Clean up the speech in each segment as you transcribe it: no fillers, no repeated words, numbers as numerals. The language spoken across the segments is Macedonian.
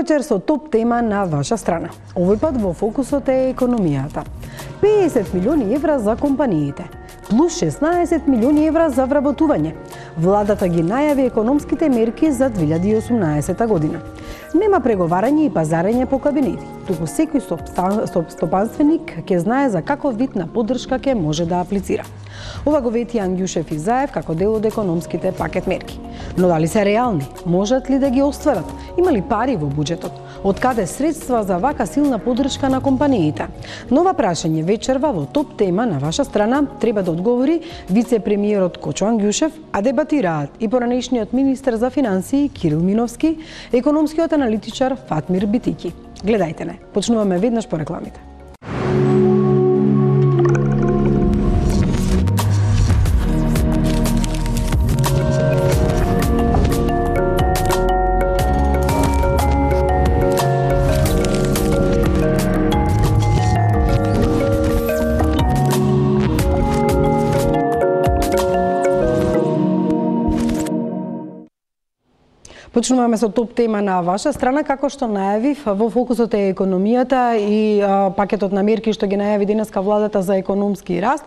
вечер со топ тема на ваша страна. Овој пат во фокусот е економијата. 50 милиони евра за компаниите, плюс 16 милиони евра за вработување. Владата ги најави економските мерки за 2018 година. Нема преговарање и пазарење по кабинети, туку секој стопанственик ќе знае за каков вид на поддршка ќе може да аплицира. Ова го вети Ангјушев и Заев како дел од економските пакет мерки. Но дали се реални? Можат ли да ги остварат? Има ли пари во буџетот? Од каде средства за вака силна поддршка на компаниите? Нова прашање вечерва во топ тема на ваша страна треба да одговори вице-премиерот Кочо Ангјушев, а дебатираат и поранешниот министер за финансии Кирил Миновски, економскиот аналитичар Фатмир Битики. Гледајте не. Почнуваме веднаш по рекламите. Почнуваме со топ тема на ваша страна, како што најавив, во фокусот е економијата и пакетот на мерки што ги најави денеска владата за економски раст.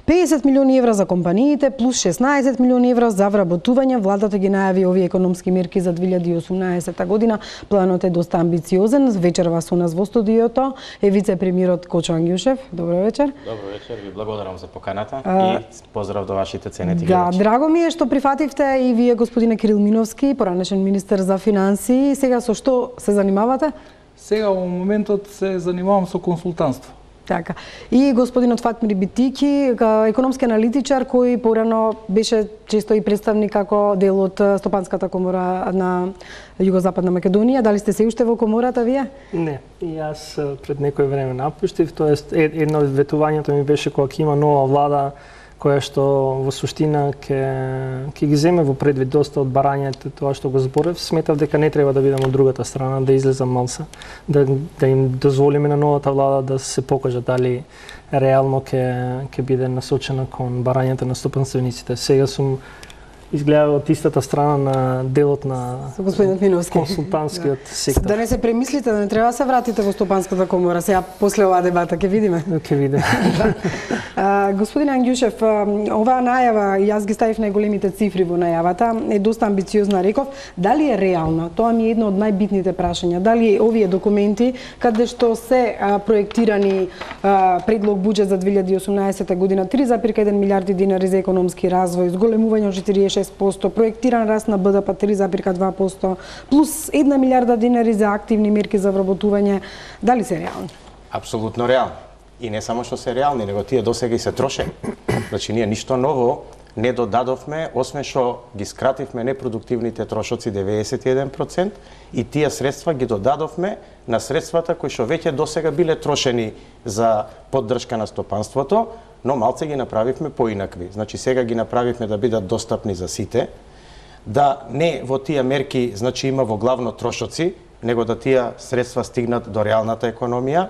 50 милиони евра за компаниите, плюс 16 милиони евра за вработување. Владата ги најави овие економски мерки за 2018 година. Планот е доста амбициозен. Вечерва со нас во студиото е вице-премиерот Кочо Ангјушев. Добро вечер. Добро вечер, ви благодарам за поканата и поздрав до вашите ценети гледачи. Да, драго ми е што прифативте и вие, господине Кирил Миновски, поранешен министер за финансии. Сега со што се занимавате? Сега во моментот се занимавам со консултантство. Така. И господинот Фатмир Битики, економски аналитичар кој порано беше често и представник како дел од Стопанската комора на Југозападна Македонија. Дали сте се уште во комората вие? Не, и јас пред некој време напуштив, тоест едно од ветувањето ми беше кога ќе има нова влада која што во суштина ќе ги земе во предвид доста од барањето, тоа што го зборев. Сметав дека не треба да бидам од другата страна, да излезам малце, да им дозволиме на новата влада да се покаже дали реално ќе биде насочена кон барањето на стопанствениците. Сега сум изгледа од истата страна на делот на консултантскиот сектор. Да не се премислите, да не треба да се вратите во Стопанската комора сега после оваа дебата, ќе видиме. Ќе видиме. Господин Ангјушев, оваа најава, и јас ги ставив најголемите цифри во најавата, е доста амбициозна, реков. Дали е реална? Тоа ми е едно од најбитните прашања. Дали овие документи, каде што се проектирани предлог буџет за 2018 година, 3,1 милиарди динари за економски развој, зголемување од 46%, проектиран раст на БДП 3,2%, плюс 1 милиарда динари за активни мерки за вработување, дали се реални? Апсолутно реални. И не само што се реални, него тие досега и се трошени. Значи, ние ништо ново не додадовме, освен што ги скративме непродуктивните трошоци 91% и тие средства ги додадовме на средствата кои што веќе досега биле трошени за поддршка на стопанството, но малце ги направивме поинакви. Значи, сега ги направивме да бидат достапни за сите, да не во тие мерки, значи има во главно трошоци, него да тие средства стигнат до реалната економија.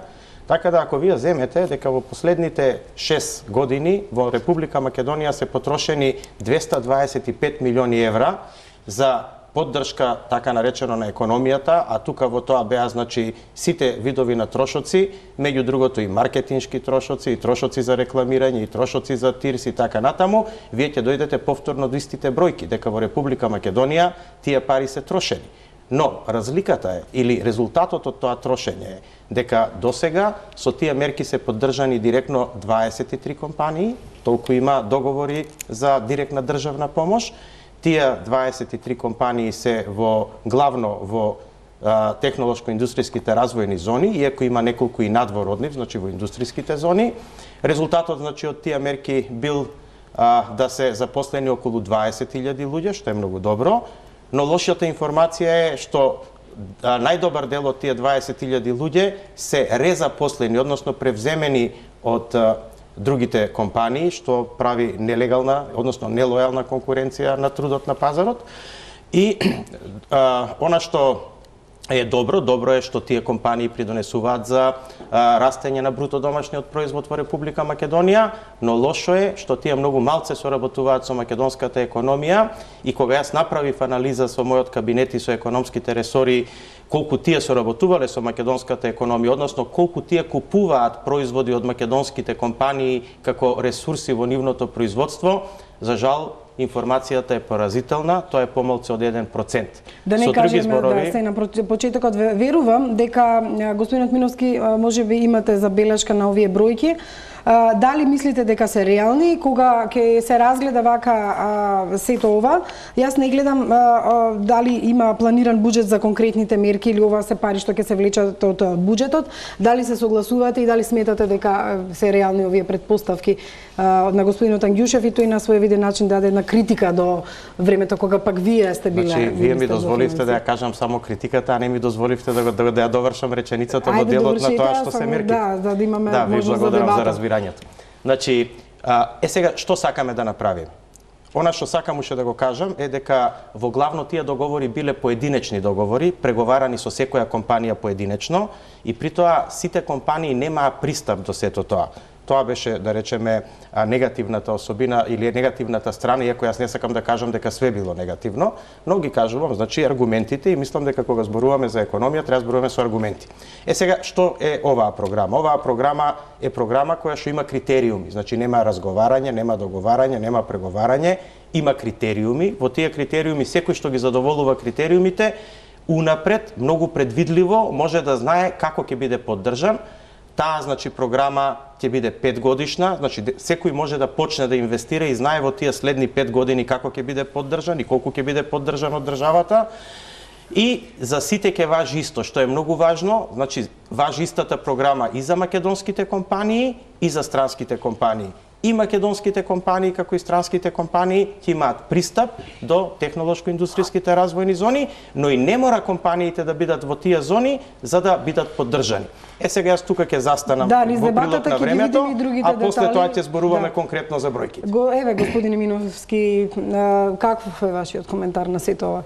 Така да, ако вие земете дека во последните 6 години во Република Македонија се потрошени 225 милиони евра за поддршка, така наречено, на економијата, а тука во тоа беа, значи, сите видови на трошоци, меѓу другото и маркетиншки трошоци, и трошоци за рекламирање, и трошоци за тирс и така натаму, вие ќе дојдете повторно до истите бројки, дека во Република Македонија тие пари се трошени. Но разликата е, или резултатот од тоа трошење е, дека досега со тие мерки се поддржани директно 23 компании, толку има договори за директна државна помош. Тие 23 компании се главно во технолошко-индустријските развојни зони, иако има неколку и надвор од нив, значи во индустријските зони. Резултатот, значи, од тие мерки бил да се запослени околу 20.000 луѓе, што е многу добро, но лошата информација е што најдобар дел од тие 20.000 луѓе се резапослени, односно превземени од другите компании, што прави нелегална, односно нелојална конкуренција на трудот на пазарот. И она што е добро е што тие компании придонесуваат за растење на бруто домашниот производ во Република Македонија, но лошо е што тие многу малце соработуваат со македонската економија и кога јас направив анализа со мојот кабинет и со економските ресори колку тие соработувале со македонската економија, односно колку тие купуваат производи од македонските компании како ресурси во нивното производство, за жал информацијата е поразителна, тоа е помалку од 1%. Да не кажеме, да се на почетокот верувам дека господинот Миновски можеби имате забелешка на овие бројки. Дали мислите дека се реални кога ќе се разгледа вака сето ова? Јас не гледам дали има планиран буџет за конкретните мерки или ова се пари што ќе се влечат од буџетот. Дали се согласувате и дали сметате дека се реални овие претпоставки на господинот Ангјушев и тој на свој виден начин даде една критика до времето кога пак вие сте биле. Значи, вие ми дозволивте да ја кажам само критиката, а не ми дозволивте да ја довршам реченицата во делот на тоа што се мерки. Да имаме можност за дебата. Значи, сега, што сакаме да направиме? Она што сакам уште да го кажам е дека во главно тие договори биле поединечни договори, преговарани со секоја компанија поединечно и при тоа сите компании немаа пристап до сето тоа. Тоа беше, да речеме, негативната особина или негативната страна, иако јас не сакам да кажам дека све било негативно, но ги кажувам, значи, аргументите и мислам дека кога зборуваме за економија, треба да зборуваме со аргументи. Сега, што е оваа програма? Оваа програма е програма која што има критериуми, значи нема разговарање, нема договарање, нема преговарање, има критериуми. Во тие критериуми, секој што ги задоволува критериумите, унапред, многу предвидливо, може да знае како ќе биде поддржан. Таа, значи, програма ќе биде 5 годишна, значи секој може да почне да инвестира и знае во тие следни 5 години како ќе биде поддржан и колку ќе биде поддржан од државата. И за сите ќе важи исто, што е многу важно, значи важи истата програма и за македонските компании и за странските компании. И македонските компании, како и странските компании, ќе имаат пристап до технолошко-индустријските развојни зони, но и не мора компаниите да бидат во тие зони за да бидат поддржани. Сега јас тука ќе застанам во прилог на времето, а после тоа ќе зборуваме конкретно за бројките. Еве, господине Миновски, каков е вашиот коментар на сето ова?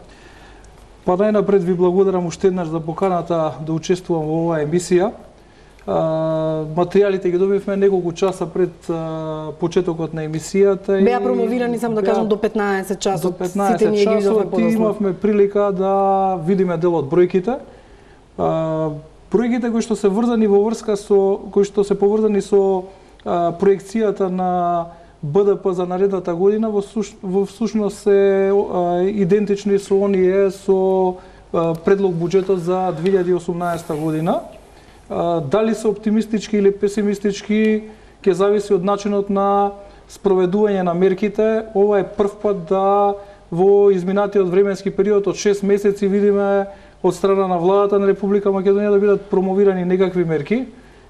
Па најнапред ви благодарам уште еднаш за поканата да учествувам во оваа емисија. Материјалите ги добивме неколку часа пред почетокот на емисијата. Беа промовирани, само да кажам, до 15 часот. До 15 часот и имавме прилика да видиме дел од бројките. Бројките кои што се врзани во врска со кои што се поврзани со проекцијата на БДП за наредната година во всушност се идентични со оние со предлог буџетот за 2018 година. Дали се оптимистички или песимистички ќе зависи од начинот на спроведување на мерките. Ова е прв пат да во изминатиот временски период од 6 месеци видиме од страна на владата на Република Македонија да бидат промовирани некакви мерки.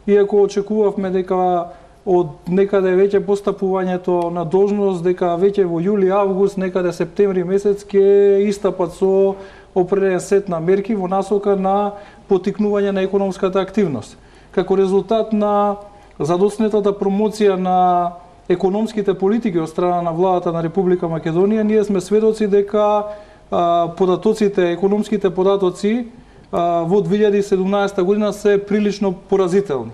Иако очекувавме дека од некаде веќе постапувањето на должност, дека веќе во јули, август, некаде септември месец ќе истапат со определен сет на мерки во насока на потикнување на економската активност. Како резултат на задоснетата промоција на економските политики од страна на владата на Република Македонија, ние сме сведоци дека податоците, економските податоци во 2017 година се прилично поразителни.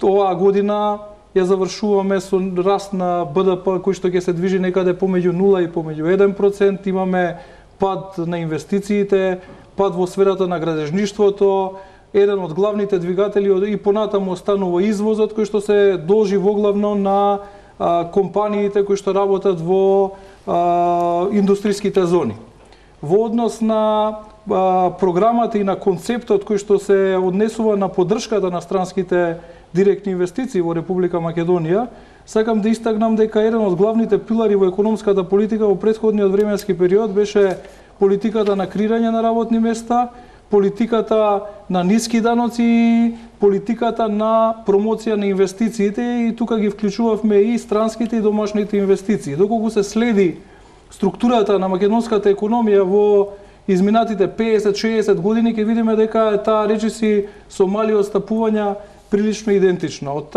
Оваа година ја завршуваме со раст на БДП кој што ќе се движи некаде помеѓу 0 и помеѓу 1%, имаме пад на инвестициите, пад во сферата на градежништвото, еден од главните двигатели и понатаму останува извозот кој што се должи воглавно на компаниите кои што работат во индустријските зони. Во однос на програмата и на концептот кој што се однесува на поддршката на странските директни инвестиции во Република Македонија, сакам да истакнам дека еден од главните пилари во економската политика во претходниот временски период беше политиката на креирање на работни места, политиката на ниски даноци, политиката на промоција на инвестициите и тука ги вклучувавме и странските и домашните инвестиции. Доколку се следи структурата на македонската економија во изминатите 50-60 години, ќе видиме дека таа речиси со мали отстапувања прилично идентична. Од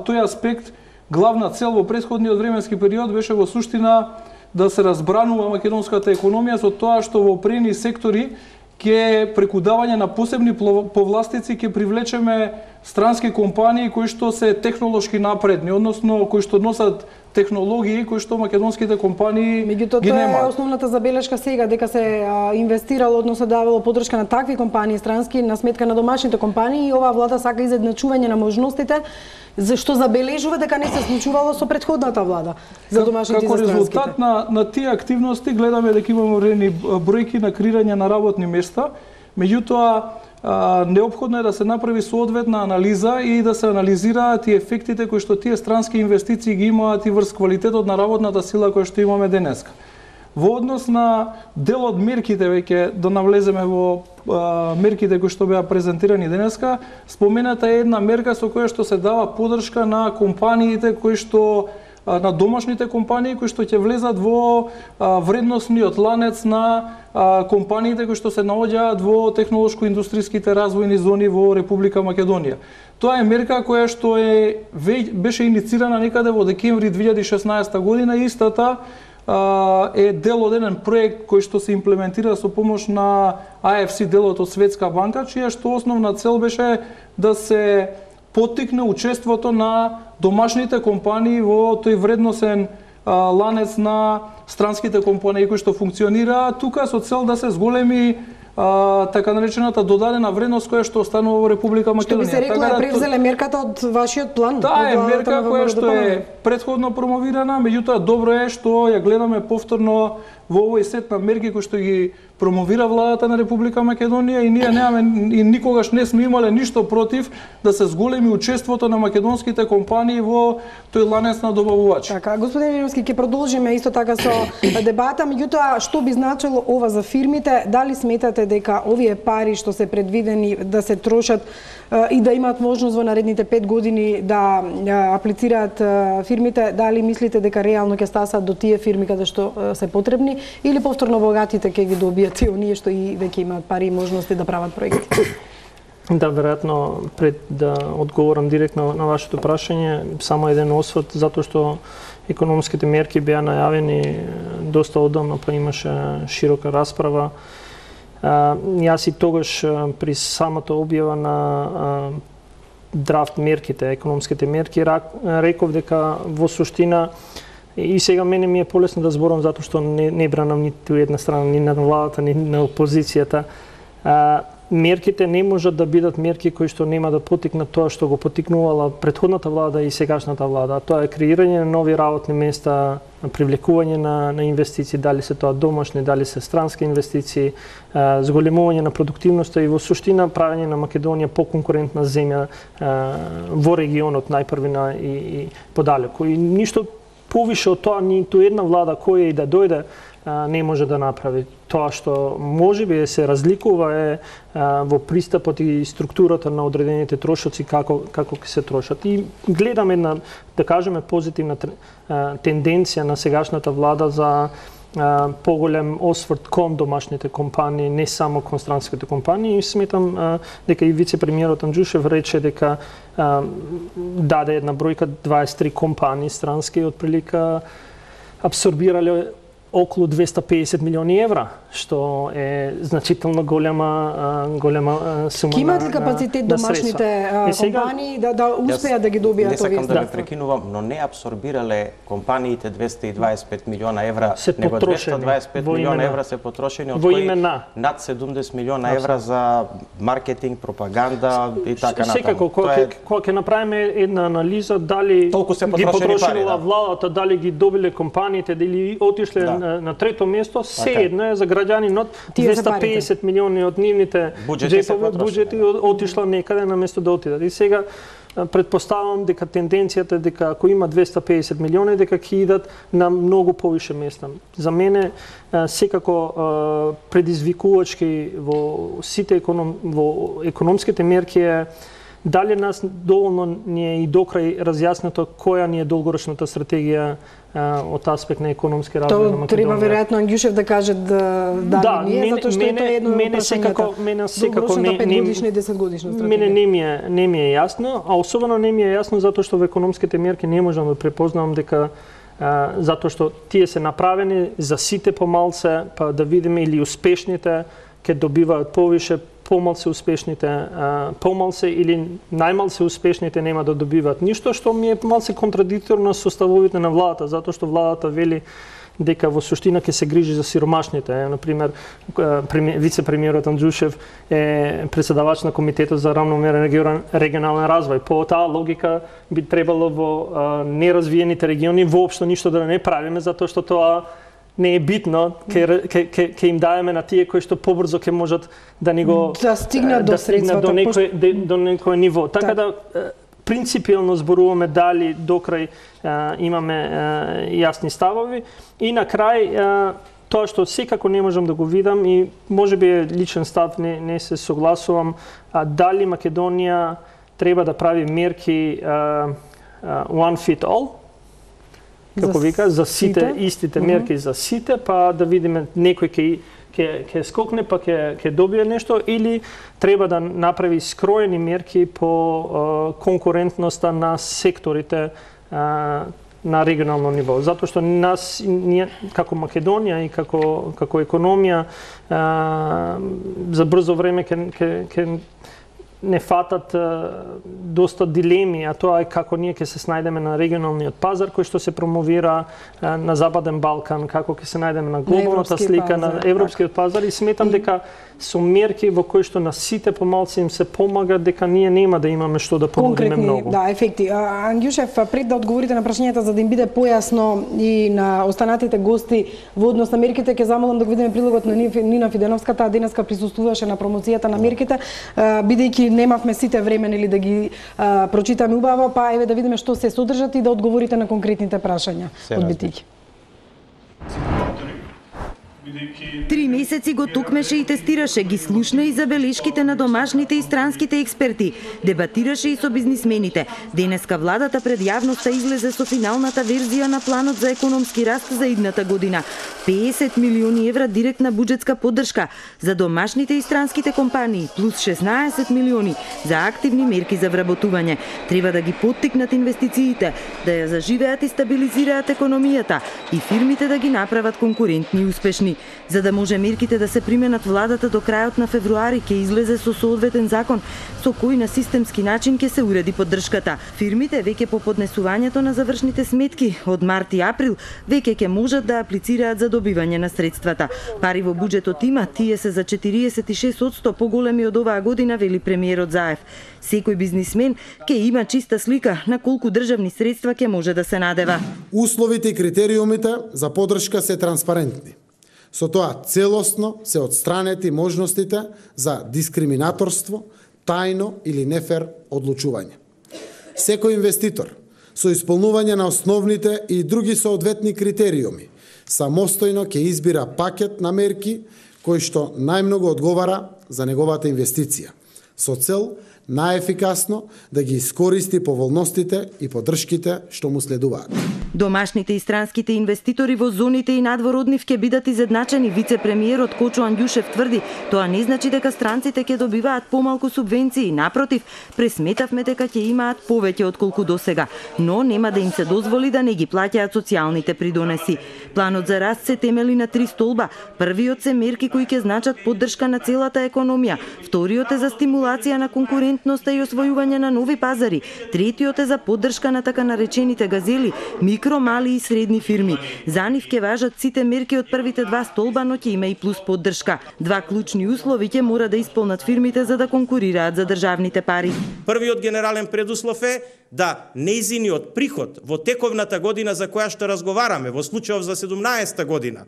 тој аспект, главна цел во претходниот временски период беше во суштина да се разбранува македонската економија со тоа што во определени сектори ќе преку давање на посебни повластици ќе привлечеме странски компании кои што се технолошки напредни, односно кои што носат технологии кои што македонските компании Меѓутоа, ги тоа е немаат. основната забелешка сега, дека се инвестирало, односно давало подршка на такви компании странски на сметка на домашните компании и оваа влада сака изедначување на можностите, зашто забележува дека не се случувало со претходната влада за домашните и за странските. Како резултат на тие активности гледаме дека имаме вредни бројки на креирање на работни места, меѓутоа неопходно е да се направи соодветна анализа и да се анализираат и ефектите кои што тие странски инвестиции ги имаат и врз квалитетот на работната сила која што имаме денеска. Во однос на дел од мерките, веќе да навлеземе во мерките кои што беа презентирани денеска, спомената е една мерка со која што се дава подршка на компаниите кои што на домашните компании кои што ќе влезат во вредносниот ланец на компаниите кои што се наоѓаат во технолошко-индустријските развојни зони во Република Македонија. Тоа е мерка која што беше иницирана некаде во декември 2016 година и истата е дел од еден проект кој што се имплементира со помош на AFC делот од Светска банка, чија што основна цел беше да се поттикне учеството на домашните компании во тој вредносен ланец на странските компании кои што функционираат тука со цел да се зголеми така наречената додадена вредност која што останува во Република Македонија. Што би се рекло е превзеле мерката од вашиот план? Таа е мерка која што е претходно промовирана, меѓутоа добро е што ја гледаме повторно во овој сет на мерки кои што ги промовира владата на Република Македонија и ние немаме и никогаш не сме имале ништо против да се зголеми учеството на македонските компании во тој ланец на добавувачи. Така, господин Мировски, ќе продолжиме исто така со дебата, меѓутоа што би значило ова за фирмите? Дали сметате дека овие пари што се предвидени да се трошат и да имаат можност во наредните 5 години да аплицираат фирмите, дали мислите дека реално ќе стасат до тие фирми каде што се потребни или повторно богатите ќе ги добијат и оние што и веќе имаат пари и можности да прават проекти? Да, веројатно, пред да одговорам директно на вашето прашање, само еден осврт, затоа што економските мерки беа најавени доста одамно, па имаше широка расправа. Јас и тогаш при самата објава на драфт мерките, економските мерки, реков дека во суштина и сега мене ми е полесно да зборам затоа што не бранам ниту една страна, ни на владата, ни на опозицијата. Мерките не можат да бидат мерки кои што нема да потикнат тоа што го потикнувала претходната влада и сегашната влада. Тоа е креирање на нови работни места, привлекување на инвестиции, дали се тоа домашни, дали се странски инвестиции, зголемување на продуктивноста и во суштина правење на Македонија поконкурентна земја во регионот најпрвина и подалеку. И ништо повише од тоа ниту една влада која и да дојде не може да направи. Тоа што можеби се разликува е во пристапот и структурата на одредените трошоци како ќе се трошат. И гледаме една, да кажеме, позитивна тенденција на сегашната влада за поголем осврт кон домашните компании, не само кон странските компании. И сметам дека и вице-премиерот Анџушев рече дека даде една бројка 23 компании странски отприлика абсорбирале околу 250 милиони евра, што е значително голема сума. Имаат ли капацитет домашните компании да успеат да ги добијат овие средства? Не сакам да ме прекинувам, но не абсорбирале компаниите 225 милиона евра, него 225 милиона евра се потрошени, од кои над 70 милиона евра за маркетинг, пропаганда и така натаму. Секако, кога ќе направиме една анализа дали ги потрошила владата, дали ги добиле компаниите, дали отишле на трето место, се едно е за граѓанинот 250 милиони од нивните буџети отишла некаде на место да отидат. И сега предпоставам дека тенденцијата е дека ако има 250 милиони, дека ќе идат на многу повише места. За мене секако предизвикувачки во сите во економските мерки е дали нас доволно ни е и докрај разјаснето која ни е долгорочната стратегија од аспект на економски развој на Македонија. Тоа треба веројатно Анѓушев да каже да не е, затоа што е тоа едно од прашањата. Мене секако не 5 годишна и 10 годишна стратегија. Мене не ми е јасно, а особено не ми е јасно затоа што во економските мерки не можам да препознавам дека затоа што тие се направени за сите помалце, па да видиме или успешните ќе добиваат повише, помалку успешните, помалку или најмалку успешните нема да добиваат ништо, што ми е малку контрадикторно со ставовите на владата, затоа што владата вели дека во суштина ќе се грижи за сиромашните. Например, вице-премиерот Анđушев е председавач на Комитетот за равномерен регионален развој. По таа логика би требало во неразвиените региони воопшто ништо да не правиме, затоа што тоа не е битно, ќе им даеме на тие кои што побрзо ќе можат да ни го да стигнат до средствата до некој ниво. Така да принципиелно зборуваме дали докрај имаме јасни ставови и на крај тоа што секако не можам да го видам и можеби е личен став, не се согласувам, дали Македонија треба да прави мерки one fit all, како вика, за сите, истите мерки за сите, па да видиме некој ќе скокне, па ќе добие нешто, или треба да направи скроени мерки по конкурентноста на секторите на регионално ниво. Затоа што ние како Македонија и како економија за брзо време ќе не фатат доста дилеми, а тоа е како ние ќе се снајдеме на регионалниот пазар кој што се промовира на Западен Балкан, како ќе се најдеме на глобалната слика на европскиот пазар, и сметам дека со мерки во кои што на сите помалку им се помага, дека ние нема да имаме што да понудиме многу. Да, ефекти. Анđушев, пред да одговорите на прашањата за да им биде појасно и на останатите гости во однос на мерките, ќе замолам да го видиме прилогот на Нина Фиденовска, таа денеска присуствуваше на промоцијата на мерките, бидејќи немавме сите време нели да ги прочитаме убаво, па еве да видиме што се содржат и да одговорите на конкретните прашања од Битики. 3 месеци го тукмеше и тестираше, ги слушна и забелешките на домашните и странските експерти, дебатираше и со бизнисмените. Денеска владата пред јавноста излезе со финалната верзија на планот за економски раст за идната година. 50 милиони евра директна буџетска поддршка за домашните и странските компании, плюс 16 милиони за активни мерки за вработување. Треба да ги поттикнат инвестициите, да ја заживеат и стабилизираат економијата и фирмите да ги направат конкурентни и успешни. За да може мерките да се применат, владата до крајот на февруари ќе излезе со соодветен закон со кој на системски начин ќе се уреди поддршката. Фирмите веќе по поднесувањето на завршните сметки од март и април веќе ќе можат да аплицираат за добивање на средствата. Пари во буџетот има, тие се за 46% поголеми од оваа година, вели премиерот Заев. Секој бизнисмен ќе има чиста слика на колку државни средства ќе може да се надева. Условите и критериумите за поддршка се транспарентни. Со тоа целосно се отстранети можностите за дискриминаторство, тајно или нефер одлучување. Секој инвеститор со исполнување на основните и други соодветни критериуми самостојно ќе избира пакет на мерки кој што најмногу одговара за неговата инвестиција, со цел најефикасно да ги искористи поволностите и поддршките што му следуваат. Домашните и странските инвеститори во зоните и надвор од нив ќе бидат изедначени. Вице-премиерот Кочо Анđушев тврди, тоа не значи дека странците ќе добиваат помалку субвенции, напротив, пресметавме дека ќе имаат повеќе отколку досега, но нема да им се дозволи да не ги плаќаат социјалните придонеси. Планот за раст се темели на 3 столба. Првиот се мерки кои ќе значат поддршка на целата економија, вториот е за стимулација на конкурентноста и освојување на нови пазари, третиот е за поддршка на така наречените газели, микро, мали и средни фирми. За нив ќе важат сите мерки од првите 2 столба, но ќе има и плюс поддршка. 2 клучни услови ќе мора да исполнат фирмите за да конкурираат за државните пари. Првиот генерален предуслов е да нејзиниот приход во тековната година за која што разговараме, во случајов за 17-та година,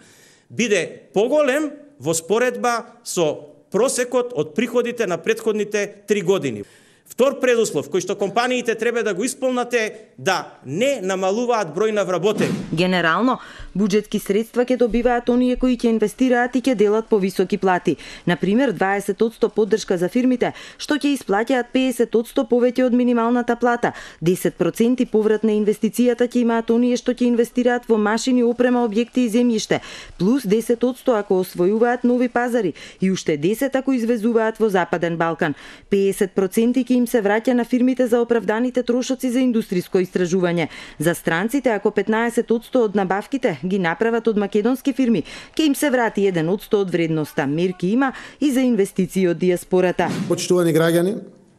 биде поголем во споредба со просекот од приходите на претходните 3 години. Втор предуслов кој што компаниите треба да го исполнат е да не намалуваат број на вработени. Генерално, буџетски средства ќе добиваат оние кои ќе инвестираат и ќе делат повисоки плати. Например, 20% поддршка за фирмите, што ќе исплаќаат 50% повеќе од минималната плата. 10% поврат на инвестицијата ќе имаат оние што ќе инвестираат во машини, опрема, објекти и земјиште, плюс 10% ако освојуваат нови пазари и уште 10% ако извезуваат во Западен Балкан. 50% ќе им се враќа на фирмите за оправданите трошоци за индустриско истражување. За странците, ако 15% од набавките ги направат од македонски фирми, ќе им се врати 1% од вредноста. Мерки има и за инвестиции од диаспората. Почитувани граѓани,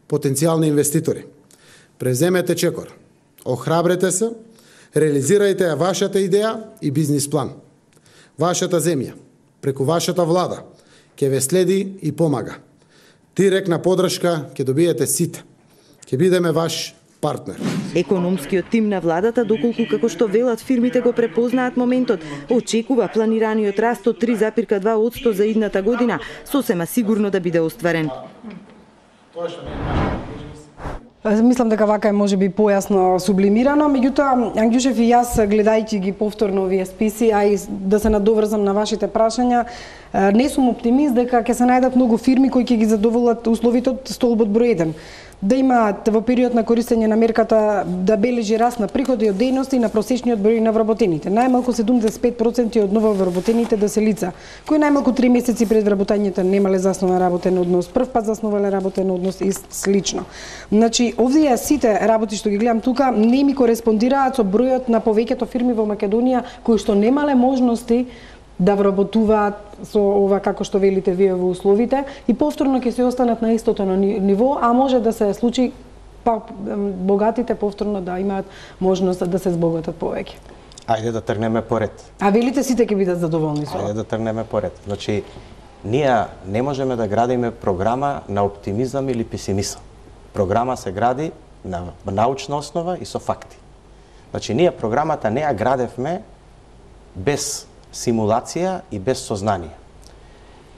потенцијални инвеститори, преземете чекор, охрабрете се, реализирајте ја вашата идеја и бизнис план. Вашата земја, преку вашата влада, ќе ве следи и помага. Директна подршка ќе добиете сите. Ќе бидеме ваш партнер. Економскиот тим на владата, доколку како што велат фирмите го препознаат моментот, очекува планираниот раст од 3,2% за идната година, сосема сигурно да биде остварен. Мислам дека вака е можеби појасно сублимирано, меѓутоа Ангјушев и јас гледајќи ги повторно овие списи, а и да се надоврзам на вашите прашања, не сум оптимист дека ќе се најдат многу фирми кои ќе ги задоволат условите од столбот број 1. Да имаат во период на користење на мерката да бележи раст на приходи од дејности и на просечниот број на вработените. Најмалку 75% од нововработените да се лица, кои најмалку 3 месеци пред вработењето немале заснован работен однос, прв пат засновале работен однос и слично. Значи, овие сите работи што ги гледам тука не ми кореспондираат со бројот на повеќето фирми во Македонија кои што немале можности да вработуваат со ова како што велите вие во условите и повторно ќе се останат на истото ниво, а може да се случи па богатите повторно да имаат можност да се збогатат повеќе. Ајде да тргнеме поред. А велите сите ќе бидат задоволни со ова? Ајде да тргнеме поред. Значи, ние не можеме да градиме програма на оптимизам или песимизам. Програма се гради на научна основа и со факти. Значи, ние програмата не ја градевме без симулација и без сознание.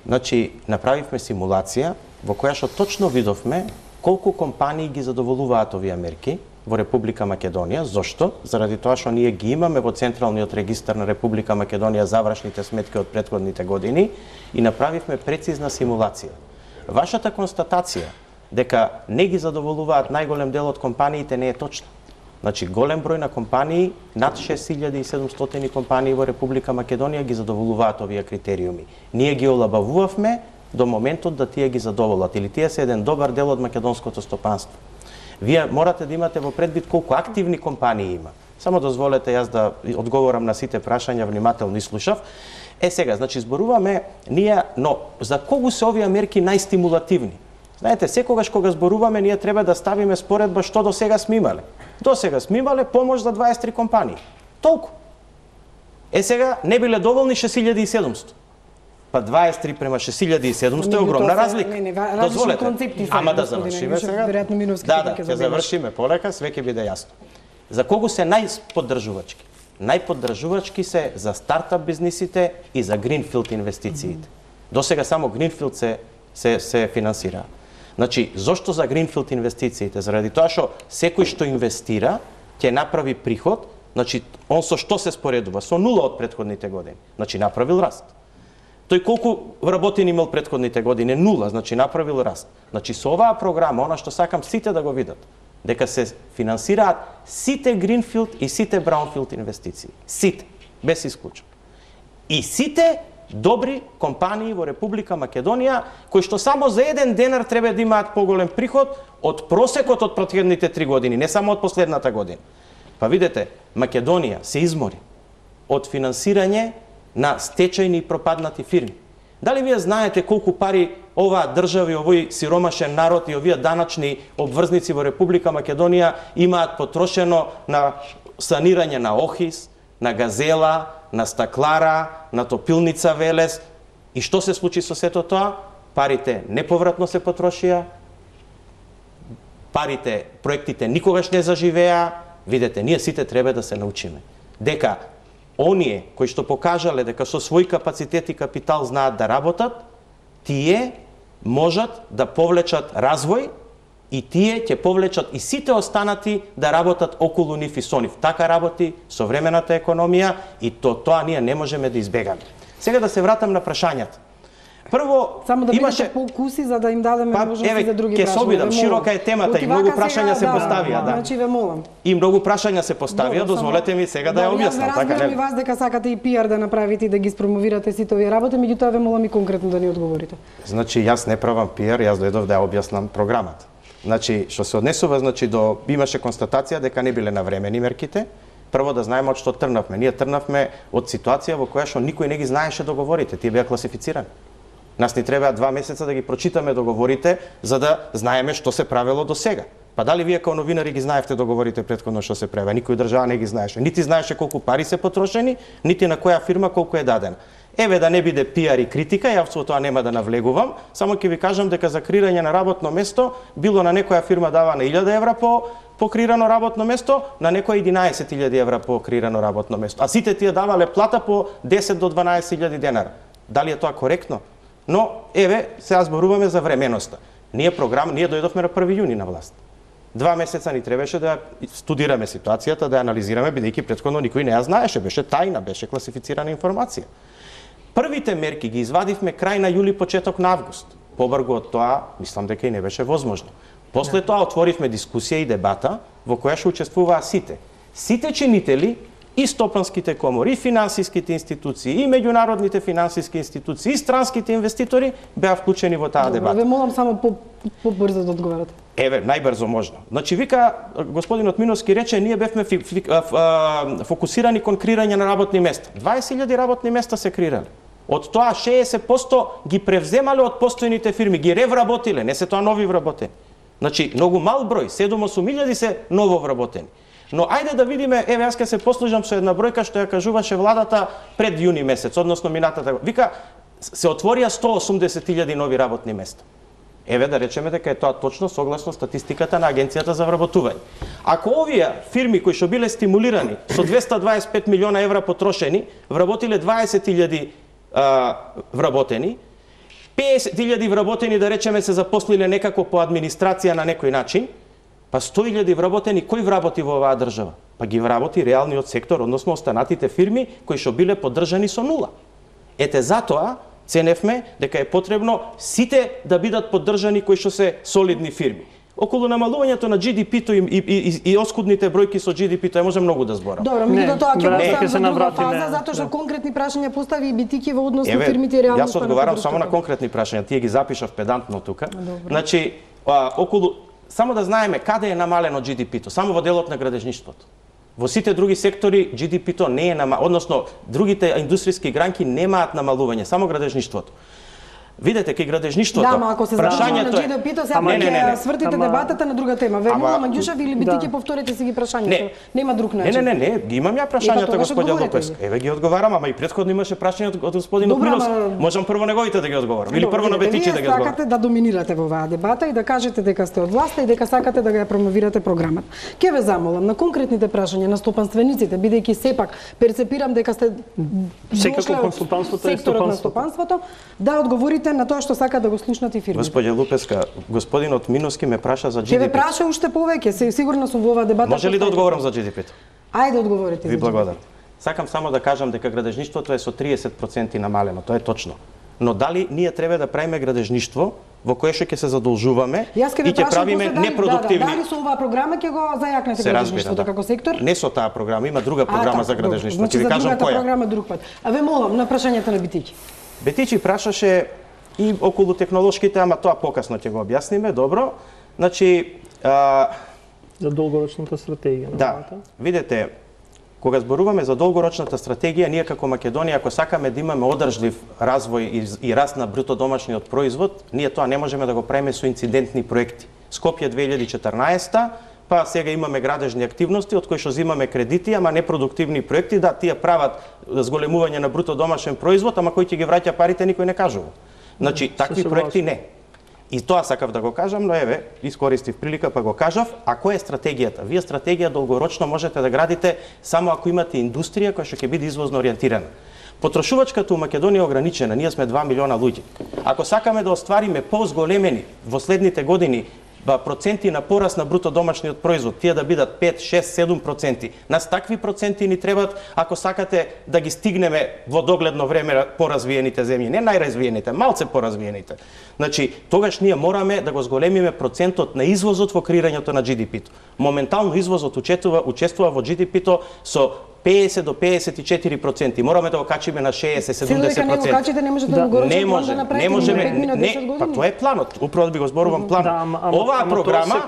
Значи, направивме симулација во која што точно видовме колку компании ги задоволуваат овие мерки во Република Македонија. Зошто? Заради тоа што ние ги имаме во Централниот регистар на Република Македонија завршните сметки од претходните години и направивме прецизна симулација. Вашата констатација дека не ги задоволуваат најголем дел од компаниите не е точна. Значи, голем број на компании, над 6700 компании во Република Македонија ги задоволуваат овие критериуми. Ние ги олабавувавме до моментот да тие ги задоволат, или тие се еден добар дел од македонското стопанство. Вие морате да имате во предвид колку активни компании има. Само дозволете јас да одговорам на сите прашања, внимателно слушав. Сега, значи, зборуваме ние, но за кого се овие мерки најстимулативни? Знаете, секогаш кога зборуваме, ние треба да ставиме споредба што до сега сме имале. До сега сме имале помош за 23 компании. Толку. Сега не биле доволни 6700. Па 23 према 6700 е огромна разлика. Дозволете. Ама да завршиме сега. Да, ќе завршиме полека, све ќе биде јасно. За кого се најподдржувачки? Најподдржувачки се за стартап бизнисите и за гринфилд инвестициите. До сега само гринфилд се финансира. Значи, зошто за гринфилд инвестициите? Заради тоа што секој што инвестира ќе направи приход, значи он со што се споредува? Со нула од претходните години. Значи направил раст. Тој колку вработени имал претходните години? Нула, значи направил раст. Значи со оваа програма, она што сакам сите да го видат, дека се финансираат сите гринфилд и сите браунфилд инвестиции. Сите, без исклучок. И сите добри компании во Република Македонија, кои што само за 1 денар треба да имаат поголем приход од просекот од претходните 3 години, не само од последната година. Па видете, Македонија се измори од финансирање на стечајни и пропаднати фирми. Дали вие знаете колку пари оваа држава и овој сиромашен народ и овие даначни обврзници во Република Македонија имаат потрошено на санирање на Охис, на Газела, на Стаклара, на Топилница Велес. И што се случи со сето тоа? Парите неповратно се потрошија, проектите никогаш не заживеа. Видете, ние сите треба да се научиме дека оние кои што покажале дека со свој капацитет и капитал знаат да работат, тие можат да повлечат развој и тие ќе повлечат и сите останати да работат околу нив и со нив. Така работи современата економија и тоа ние не можеме да избегаме. Сега да се вратам на прашањата. Прво, само да имаше по-куси за да им дадеме можности за други прашања. Ќе се обидам, широка е темата и многу прашања се поставија, да. Значи ве молам. И многу прашања се поставија, дозволете ми сега да ја објаснам, така не? Разбирам и вас дека сакате и пиар да направите и да ги спромовирате сите овие работи, меѓутоа ве молам и конкретно да ни одговорите. Значи јас не правам пиар, јас дојдов да ја објаснам програмата. Значи, што се однесува, значи имаше констатација дека не биле навремени мерките, Прво да знаеме од што тргнавме. Ние тргнавме од ситуација во која што никој не ги знаеше договорите, тие беа класифицирани. Нас ни требаа 2 месеца да ги прочитаме договорите за да знаеме што се правело до сега. Па дали вие како новинари ги знаевте договорите претходно што се прави? Никој држава не ги знаеше. Нити знаеше колку пари се потрошени, нити на која фирма колку е дадена. Еве да не биде пиар и критика, јас во тоа нема да навлегувам, само ќе ви кажам дека за креирање на работно место било на некоја фирма дава на 1000 евра по креирано работно место, на некоја 11.000 евра по креирано работно место. А сите тие давале плата по 10 до 12.000 денара. Дали е тоа коректно? Но еве сега зборуваме за временоста. Ние дојдовме на 1 јуни на власт. 2 месеца ни требаше да студираме ситуацијата, да ја анализираме, бидејќи претходно никој не ја знаеше, беше тајна, беше класифицирана информација. Првите мерки ги извадивме крај на јули, почеток на август. Побргу од тоа, мислам дека и не беше возможно. После тоа отворивме дискусија и дебата во која што учествуваа сите. Сите чинители, и стопанските комори, и финансиските институции, и меѓународните финансиски институции, и странските инвеститори беа вклучени во таа дебата. Ве молам само побрзо да одговорите. Еве, најбрзо можно. Значи, вика, господинот Миновски рече, ние бевме фокусирани кон креирање на работни места. 20.000 работни места се креирале. Од тоа 60% ги превземале од постојните фирми, ги ревработиле, не се тоа нови вработени. Значи, многу мал број, 7-8 се ново вработени. Но ајде да видиме, еве јас ќе се послужам со една бројка што ја кажуваше владата пред јуни месец, односно минатата. Вика, се отворија 180.000 нови работни места. Еве да речеме дека е тоа точно согласно статистиката на Агенцијата за вработување. Ако овие фирми кои што биле стимулирани со 225 милиона евра потрошени, вработиле 20.000 вработени, 50.000 вработени да речеме се запослиле некако по администрација на некој начин, па 100.000 вработени, кој вработи во оваа држава? Па ги вработи реалниот сектор, односно останатите фирми кои што биле поддржани со нула. Ете затоа ценевме дека е потребно сите да бидат поддржани кои што се солидни фирми. Околу намалувањето на GDP-то и оскудните бројки со GDP-то може многу да зборам. Добро, меѓутоа тоа ќе го ставам за друга фаза, затоа што конкретни прашања постави и Битики во однос на фирмите и реално. Јас одговарам само на конкретни прашања, тие ги запишав педантно тука. Значи, само да знаеме каде е намалено GDP-то, само во делот на градежништвото. Во сите други сектори GDP-то не е намалено, односно другите индустријски гранки немаат намалување, само градежништвото. Видете, кај градежништвото, да, ама ако се задържаме на GDP-то, сега ќе свртите дебатата на друга тема. Ве молам, Маѓушев или Битики, повторете си ги прашањата. Нема друг начин. Не, ги имам ја прашањата, господин Лопес. Еве ги одговарам, ама и претходно имаше прашања од господинот Миновски. Можам прво неговите да ги одговорам или прво на Бетичи да ги одговорам. Вие сакате да доминирате во оваа дебата и да кажете дека сте од власта и дека сакате да ја промовирате програмата. Ќе ве замолам на конкретните прашања на стопанствениците, бидејќи сепак перцепирам дека сте секако консултантството е секторот на стопанството, да одговорите на тоа што сака да го слушнат и фирмите. Господи Лупеска, господинот Миновски ме праша за GDP. Ќе ве праша уште повеќе, сигурно сум во оваа дебата. Може ли да одговорам за GDP-то? Ајде одговорите. Ви благодарам. Сакам само да кажам дека градежништвото е со 30% намалено, тоа е точно. Но дали ние треба да правиме градежништво во кое што ќе се задолжуваме и ќе правиме непродуктивни. Дали со оваа програма ќе го зајакнете градежништвото како сектор? Не со таа програма, има друга програма за градежништво. Ќе ви кажам која. Програма друг пат. А ве молам на прашањето на Битичи. Бетичи прашаше и околу технолошките, ама тоа покасно ќе го објасниме, добро. Значи, за долгорочната стратегија. Да, видете, кога зборуваме за долгорочната стратегија, ние како Македонија, ако сакаме да имаме одржлив развој и раст на бруто домашниот производ, ние тоа не можеме да го правиме со инцидентни проекти. Скопје 2014, па сега имаме градежни активности од кои што земаме кредити, ама непродуктивни проекти, да, тие прават зголемување на бруто домашен производ, ама кој ќе ги враќа парите никој не кажува. Значи, такви проекти не. И тоа сакав да го кажам, но еве, искористив прилика па го кажав, а која е стратегијата? Вие стратегија долгорочно можете да градите само ако имате индустрија која што ќе биде извозно ориентирана. Потрошувачката у Македонија е ограничена, ние сме 2 милиона луѓе. Ако сакаме да оствариме позголемени во следните години проценти на пораст на бруто домашниот производ, тие да бидат 5, 6, 7%. Нас такви проценти ни требат ако сакате да ги стигнеме во догледно време поразвиените земји, не најразвиените, малце поразвиените. Значи, тогаш ние мораме да го зголемиме процентот на извозот во креирањето на GDP-то. Моментално извозот учествува во GDP-то со 50 до 54%. Мораме да го качиме на 60-70%. Силно дека не го качите, не можете да го горочите план да направите не можеме, 5 на 10 не, години. па тоа е планот. Управо да би го зборувам планот. Оваа програма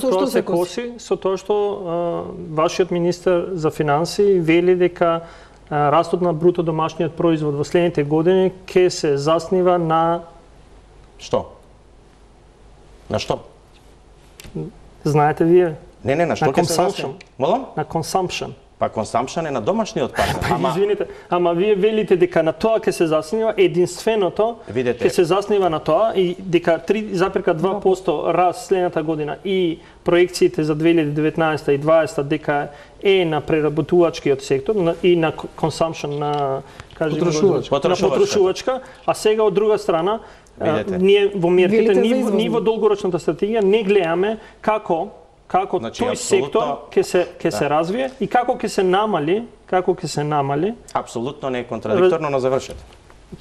тоа се коси со тоа што вашиот министер за финансии вели дека растот на бруто домашниот производ во следните години ќе се заснива на што? На што? Знаете вие? Не, на што ќе се заснива? Молам? На consumption. Па consumption е на домашниот пазар. Извините, ама вие велите дека на тоа ќе се заснива единственото, ќе се заснива на тоа и дека 3,2% раст следната година и проекциите за 2019 и 2020 дека е на преработувачкиот сектор и на consumption на потрошувачка, а сега од друга страна ние во мерките, ние во долгорочната стратегија не гледаме како тој сектор ќе се развие и како ќе се намали. Апсолутно не е контрадикторно, но завршете.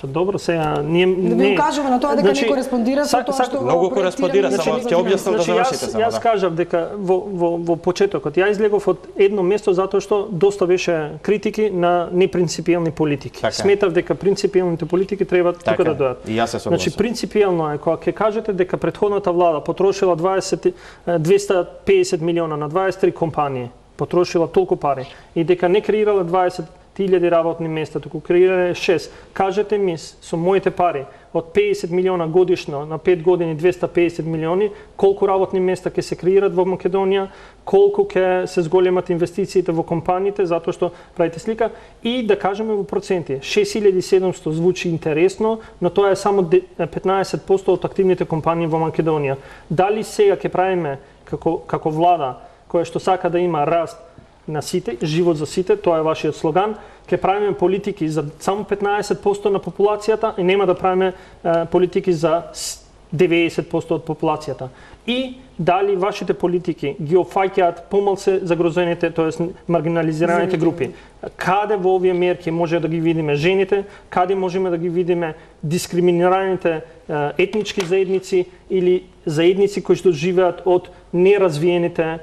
Добро, сега ние да ви кажуваме на тоа дека не кореспондира со тоа што многу кореспондира, само ќе објаснам да завршите само. Јас кажав дека во почетокот ја излегов од едно место затоа што доста беше критики на непринципиелни политики. Сметав дека принципиелните политики треба тука да дојдат. И јас се согласувам. Значи принципиелно е кога ќе кажете дека претходната влада потрошила 250 милиона на 23 компании, потрошила толку пари и дека не креирала 20.000 работни места, туку креирале 6. Кажете ми со моите пари од 50 милиона годишно на 5 години 250 милиони, колку работни места ќе се креират во Македонија, колку ќе се зголемат инвестициите во компаниите, затоа што правите слика и да кажеме во проценти. 6700 звучи интересно, но тоа е само 15% од активните компании во Македонија. Дали сега ќе правиме како влада која што сака да има раст на сите, живот за сите, тоа е вашиот слоган, ќе правиме политики за само 15% на популацијата и нема да правиме политики за 90% од популацијата. И дали вашите политики ги опфаќаат помалку загрозените, тоест маргинализираните групи. Каде во овие мерки може да ги видиме жените, каде можеме да ги видиме дискриминираните етнички заедници или заедници кои што живеат од неразвиените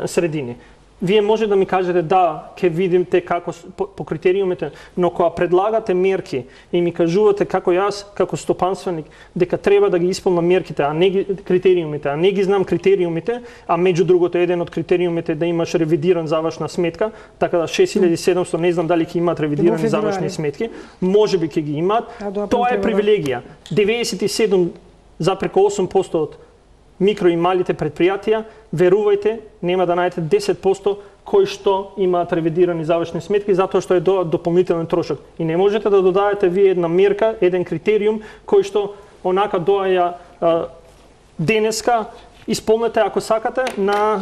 средини. Вие може да ми кажете да, ќе видите како по критериумите, но кога предлагате мерки и ми кажувате како јас, како стопанственик, дека треба да ги исполнам мерките, а не критериумите, а не ги знам критериумите, а меѓу другото еден од критериумите да имаш ревидиран завршна сметка, така да 6700 не знам дали ќе имаат ревидирани завршни сметки, можеби ќе ги имаат. Тоа е привилегија. 97,8% од микро и малите предпријатија, верувајте, нема да најдете 10% кои што имаат ревидирани завршни сметки затоа што е дополнителен трошок. И не можете да додадете вие една мерка, еден критериум кој што онака доаја денеска, исполнете ако сакате на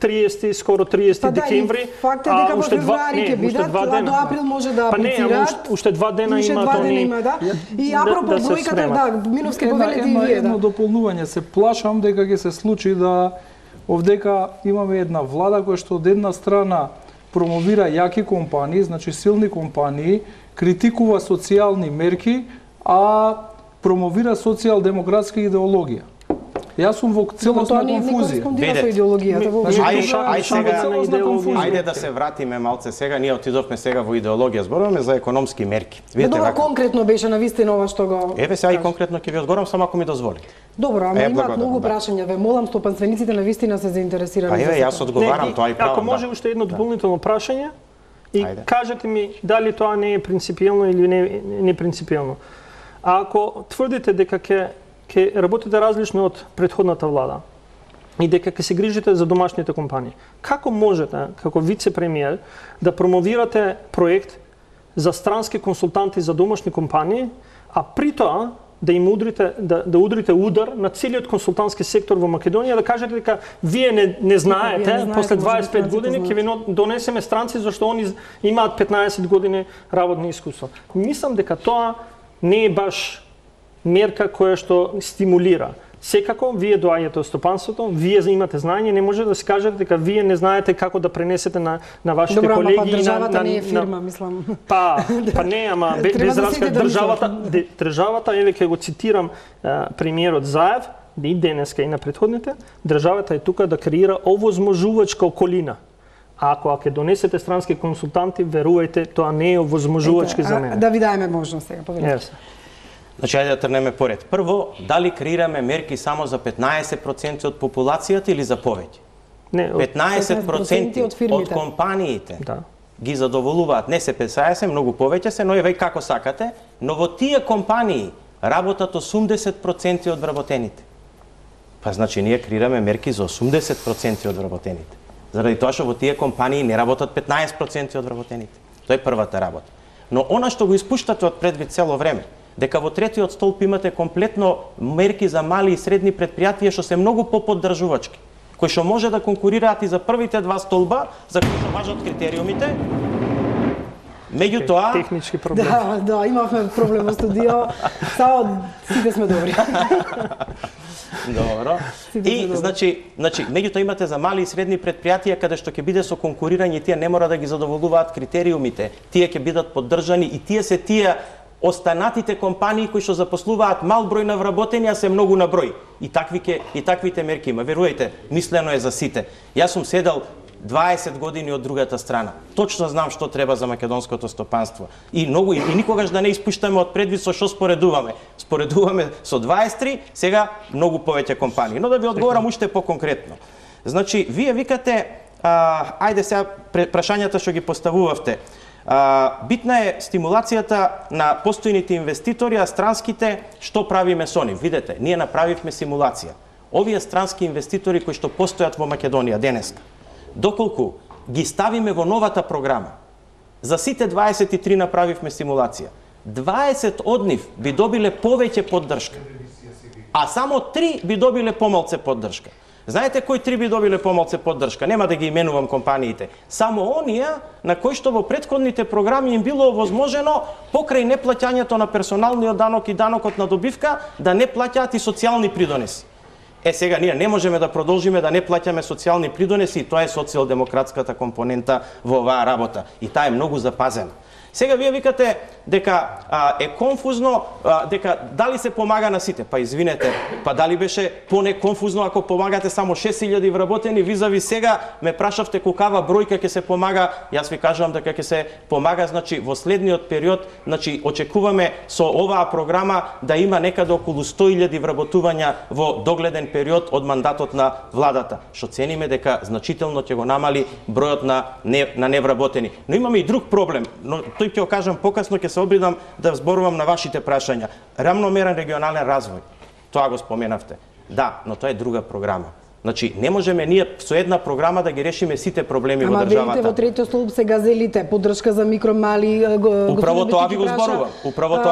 30, скоро 30 декември. Факт е дека во февруари ќе бидат, а до април може да аплицираат. Уште 2 дена има да. И апропо бројката, да, Миновски повелете и вие. Едно дополнување, се плашам дека ќе се случи да овдека имаме една влада која што од една страна промовира јаки компании, значи силни компании, критикува социјални мерки, а промовира социјал-демократска идеологија. Јас сум во целосна конфузија. Ајде да се вратиме малце сега, ние отидовме сега во идеологија, зборуваме за економски мерки. Добро, конкретно беше навистина ова што го... Еве сега и конкретно ќе ви одговорам, само ако ми дозволите. Добро, ама имаат многу прашања, ве молам, стопанствениците навистина се заинтересирани. Еве, јас одговарам, тоа и правам. Ако може уште едно дополнително прашање, и кажете ми дали тоа не е принципиелно или не принципиелно. Ако тврдите дека ќе работите различно од претходната влада и дека ќе се грижите за домашните компании, како можете, како вице-премиер, да промовирате проект за странски консултанти за домашни компании, а при тоа да им удрите удар на целиот консултантски сектор во Македонија, да кажете дека вие не знаете, после 25 години ќе ви донесеме странци зашто они имаат 15 години работни искуство. Мислам дека тоа не е баш мерка која што стимулира. Секако, вие доаѓате од стопанството, вие имате знаење, не може да се кажете дека вие не знаете како да пренесете на вашите колеги. Добро, ама државата не е фирма, мислам. Па не, ама без разлика државата, еве ќе го цитирам премиерот Заев, и денеска и на претходните, државата е тука да креира овозможувачка околина, Ако ќе донесете странски консултанти, верувајте, тоа не е овозможувачки за мене. Да ви даеме можност сега, повелете. Значи, ајде да трнеме поред. Прво, дали креираме мерки само за 15% од популацијата или за повеќе? Не, 15% од компаниите ги задоволуваат. Не се 50, многу повеќе се, но еве како сакате, но во тие компании работат 80% од вработените. Па значи ние креираме мерки за 80% од вработените. Заради тоа што во тие компании не работат 15% од вработените. Тоа е првата работа. Но она што го испуштате од предвид цело време, дека во третиот столб имате комплетно мерки за мали и средни предпријатија што се многу поподдржувачки, кои што може да конкурираат и за првите два столба, за кои што важат критериумите. Меѓутоа, технички проблем. Да, имавме проблем во студио. Само сите сме добри. Добро. И значи меѓутоа имате за мали и средни предпријатија каде што ќе биде со конкурирање, тие не мора да ги задоволуваат критериумите, тие ќе бидат поддржани и тие се тие останатите компании кои што запослуваат мал број на вработени, а се многу на број. И таквите мерки има. Верувајте, мислено е за сите. Јас сум седел 20 години од другата страна. Точно знам што треба за македонското стопанство. И никогаш да не испуштаме од предвид со што споредуваме. Споредуваме со 23, сега многу повеќе компании. Но да ви одговорам уште по-конкретно. Значи, вие викате, ајде сега прашањата што ги поставувавте. Битна е стимулацијата на постојните инвеститори, а странските што правиме со нив? Видете, ние направивме симулација. Овие странски инвеститори кои што постојат во Македонија денеска, доколку ги ставиме во новата програма, за сите 23 направивме симулација, 20 од нив би добиле повеќе поддршка, а само 3 би добиле помалце поддршка. Знаете кои 3 би добиле помалце поддршка? Нема да ги именувам компаниите. Само оние на кои што во претходните програми им било овозможено покрај неплаќањето на персоналниот данок и данокот на добивка да не плаќаат и социјални придонеси. Сега ние не можеме да продолжиме да не плаќаме социјални придонеси и тоа е социјалдемократската компонента во оваа работа. И таа е многу запазена. Сега вие викате дека е конфузно, дека дали се помага на сите. Па извинете, па дали беше понеконфузно ако помагате само 6000 вработени, визави сега ме прашавте колкава бројка ќе се помага, јас ви кажувам дека ќе се помага, значи во следниот период, значи очекуваме со оваа програма да има некаде околу 100.000 вработувања во догледен период од мандатот на владата, што цениме дека значително ќе го намали бројот на невработени. Но имаме и друг проблем, но тој ќе го кажам покасно, ќе се обидам да зборувам на вашите прашања. Рамномерен регионален развој. Тоа го споменавте. Да, но тоа е друга програма. Значи, не можеме ние со една програма да ги решиме сите проблеми во државата. Ама велите во третиот столб се газелите, поддршка за микро, мали... Управо тоа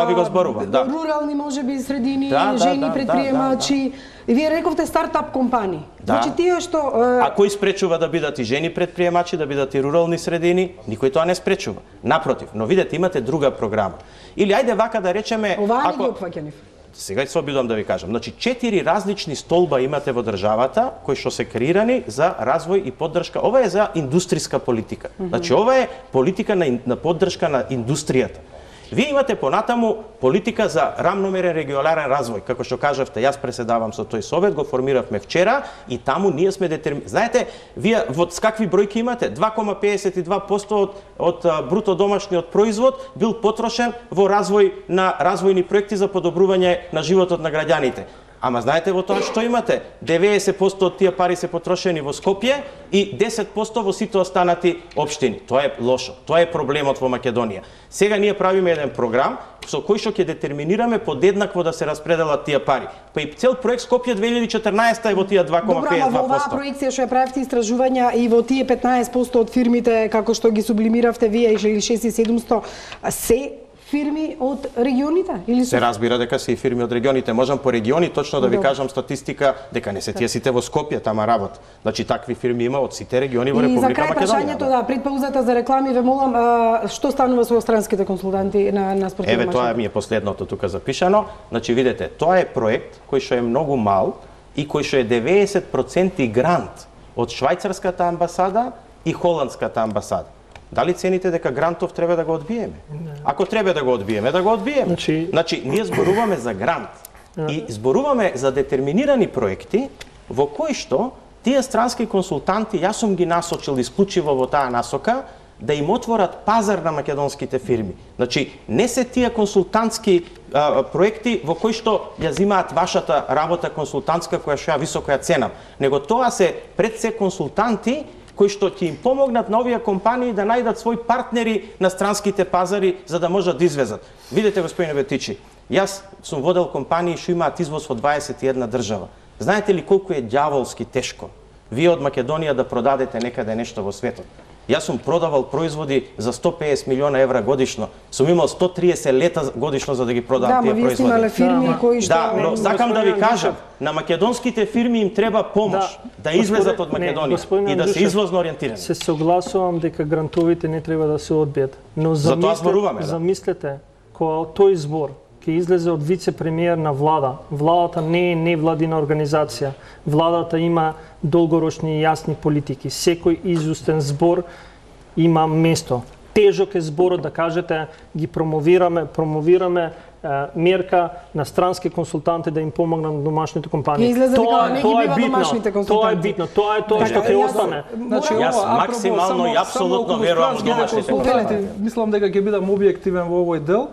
ви го зборувам. Да. Рурални можеби средини, жени предприемачи. И вие рековте стартап компании. Значи тие што... А кој спречува да бидат и жени предприемачи, да бидат и рурални средини? Никој тоа не спречува. Напротив, но видете, имате друга програма. Или ајде вака да речеме... Оваа не ги опфаќа нив. Сега се обидувам да ви кажам. Значи, 4 различни столба имате во државата кои што се креирани за развој и поддршка. Ова е за индустријска политика. Значи, ова е политика на поддршка на индустријата. Вие имате понатаму политика за рамномерен регионален развој. Како што кажавте, јас преседавам со тој совет, го формиравме вчера и таму ние сме детерминирани. Знаете, вие с какви бројки имате? 2,52% од бруто домашниот производ бил потрошен во развој на развојни проекти за подобрување на животот на граѓаните. Ама знаете во тоа што имате? 90% од тие пари се потрошени во Скопје и 10% во сите останати општини. Тоа е лошо. Тоа е проблемот во Македонија. Сега ние правиме еден програм со кој што ќе детерминираме подеднакво да се распределат тие пари. Па и цел проект Скопје 2014 е во тие 2,52%. Добро, ама во оваа проекција што ја правите истражувања и во тие 15% од фирмите како што ги сублимиравте вие или 6700 се фирми од регионите? Или се разбира дека се и фирми од регионите. Можам по региони точно да ви кажам статистика дека не се тие сите во Скопје тама работа. Значи такви фирми има од сите региони во Република Македонија. И за крај прашањето, пред паузата за реклами ве молам, што станува со странските консултанти на спортивна машина? Еве тоа ми е последното тука запишано. Значи видете, тоа е проект кој што е многу мал и кој што е 90% грант од швајцарската амбасада и холандската амбасада. Дали цените дека грантов треба да го одбиеме? Ако треба да го одбиеме, да го одбиеме. Значи, ние зборуваме за грант и зборуваме за детерминирани проекти во кои што тие странски консултанти, јас сум ги насочил исклучиво во таа насока, да им отворат пазар на македонските фирми. Значи, не се тие консултантски проекти во кои што ја зимаат вашата работа консултантска, која што ја високо ја ценам, него тоа се пред се консултанти кои што ќе им помогнат на овие компании да најдат своји партнери на странските пазари за да можат да извезат. Видете, господине Бетичи, јас сум водел компании што имаат извоз во 21 држава. Знаете ли колку е ѓаволски тешко вие од Македонија да продадете некаде нешто во светот? Јас сум продавал производи за 150 милиона евра годишно. Сум имал 130 лета годишно за да ги продавам тие производи. Да, вие фирми кои што... Да, но сакам да ви кажам, на македонските фирми им треба помош да излезат од Македонија и да се извозно ориентирани. Се согласувам дека грантовите не треба да се одбијат, но замислете кога тој збор ќе излезе од вице-премиер на влада. Владата не е невладина организација. Владата има долгорочни и јасни политики. Секој изустен збор има место. Тежок е зборот да кажете ги промовираме мерка на странски консултанти да им помогнат на домашните компании. Тоа е битно. Тоа е тоа што ќе остане. Значи, јас максимално и апсолутно верувам во домашните компании. Мислам дека ќе бидам објективен во овој дел.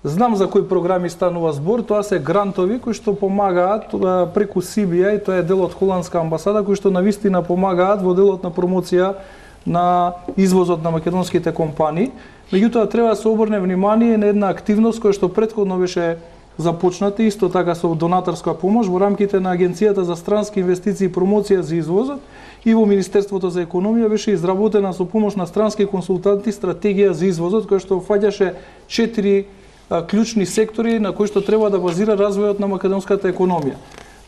Знам за кои програми станува збор, тоа се грантови кои што помагаат преку CBA, и тоа е дел од холандска амбасада, кои што навистина помагаат во делот на промоција на извозот на македонските компании. Меѓутоа треба да се обрне внимание на една активност која што претходно беше започната, исто така со донаторска помош во рамките на Агенцијата за странски инвестиции и промоција за извозот и во Министерството за економија беше изработена со помош на странски консултанти стратегија за извозот која што фаќаше 4 клучни сектори на кои што треба да базира развојот на македонската економија.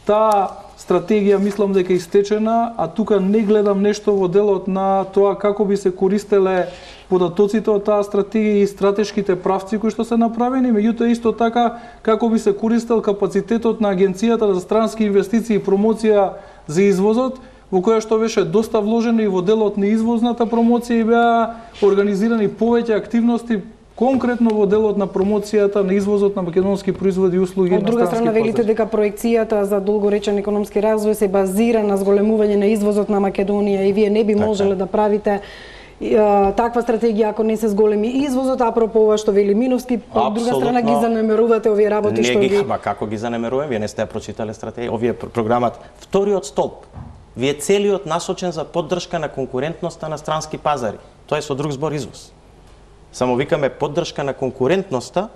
Таа стратегија мислам дека е истечена, а тука не гледам нешто во делот на тоа како би се користеле податоците од таа стратегија и стратешките правци кои што се направени, меѓутоа исто така како би се користел капацитетот на Агенцијата за странски инвестиции и промоција за извозот, во која што беше доста вложено и во делот на извозната промоција и беа организирани повеќе активности конкретно во делот на промоцијата на извозот на македонски производи и услуги. Од друга страна велите дека проекцијата за долгоречен економски развој се базира на зголемување на извозот на Македонија и вие не би можеле да правите таква стратегија ако не се зголеми извозот, апропо ова што вели Миновски, од друга страна ги занемерувате овие работи што ги... Како ги занемеруваме? Вие не сте прочитале стратегија. Овие програмат, вториот столб, вие целиот насочен за поддршка на конкурентноста на странски пазари. Тоа е со друг збор извоз. Само викаме поддршка на конкурентноста,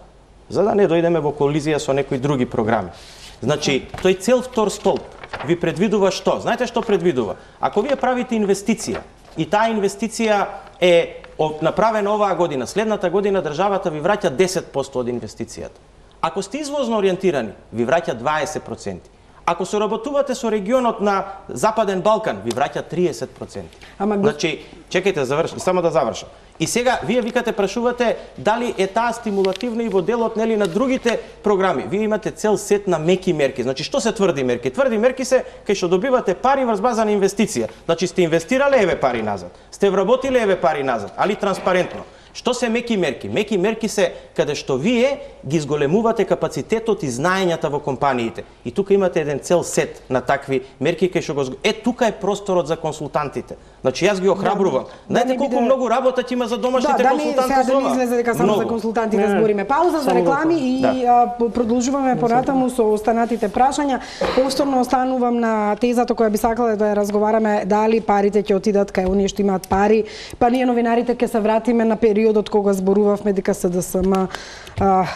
за да не дојдеме во колизија со некои други програми. Значи, тој цел втор столб ви предвидува што? Знаете што предвидува? Ако вие правите инвестиција и таа инвестиција е направена оваа година, следната година државата ви враќа 10% од инвестицијата. Ако сте извозно ориентирани, ви враќа 20%. Ако се работувате со регионот на Западен Балкан, ви враќа 30%. Значи, чекајте, само да завршам. И сега вие викате, прашувате дали е таа стимулативна и во делот нели на другите програми. Вие имате цел сет на меки мерки. Значи што се тврди мерки? Тврди мерки се кај што добивате пари врз база на инвестиција. Значи сте инвестирале еве пари назад. Сте вработиле еве пари назад, али транспарентно. Што се меки мерки? Меки мерки се каде што вие ги зголемувате капацитетот и знаењата во компаниите. И тука имате еден цел сет на такви мерки кај што го тука е просторот за консултантите. Значи јас ги охрабрувам. Знаете колку многу работа ќе има за домашните консултанти за ова? Да, не излезе дека само за консултантите збориме. Пауза за реклами и продолжуваме понатаму со останатите прашања. Повторно останувам на тезата која би сакале да ја разговараме, дали парите ќе отидат кај оние што имаат пари, па ние новинарите ќе се вратиме на периодот кога зборувавме дека СДСМ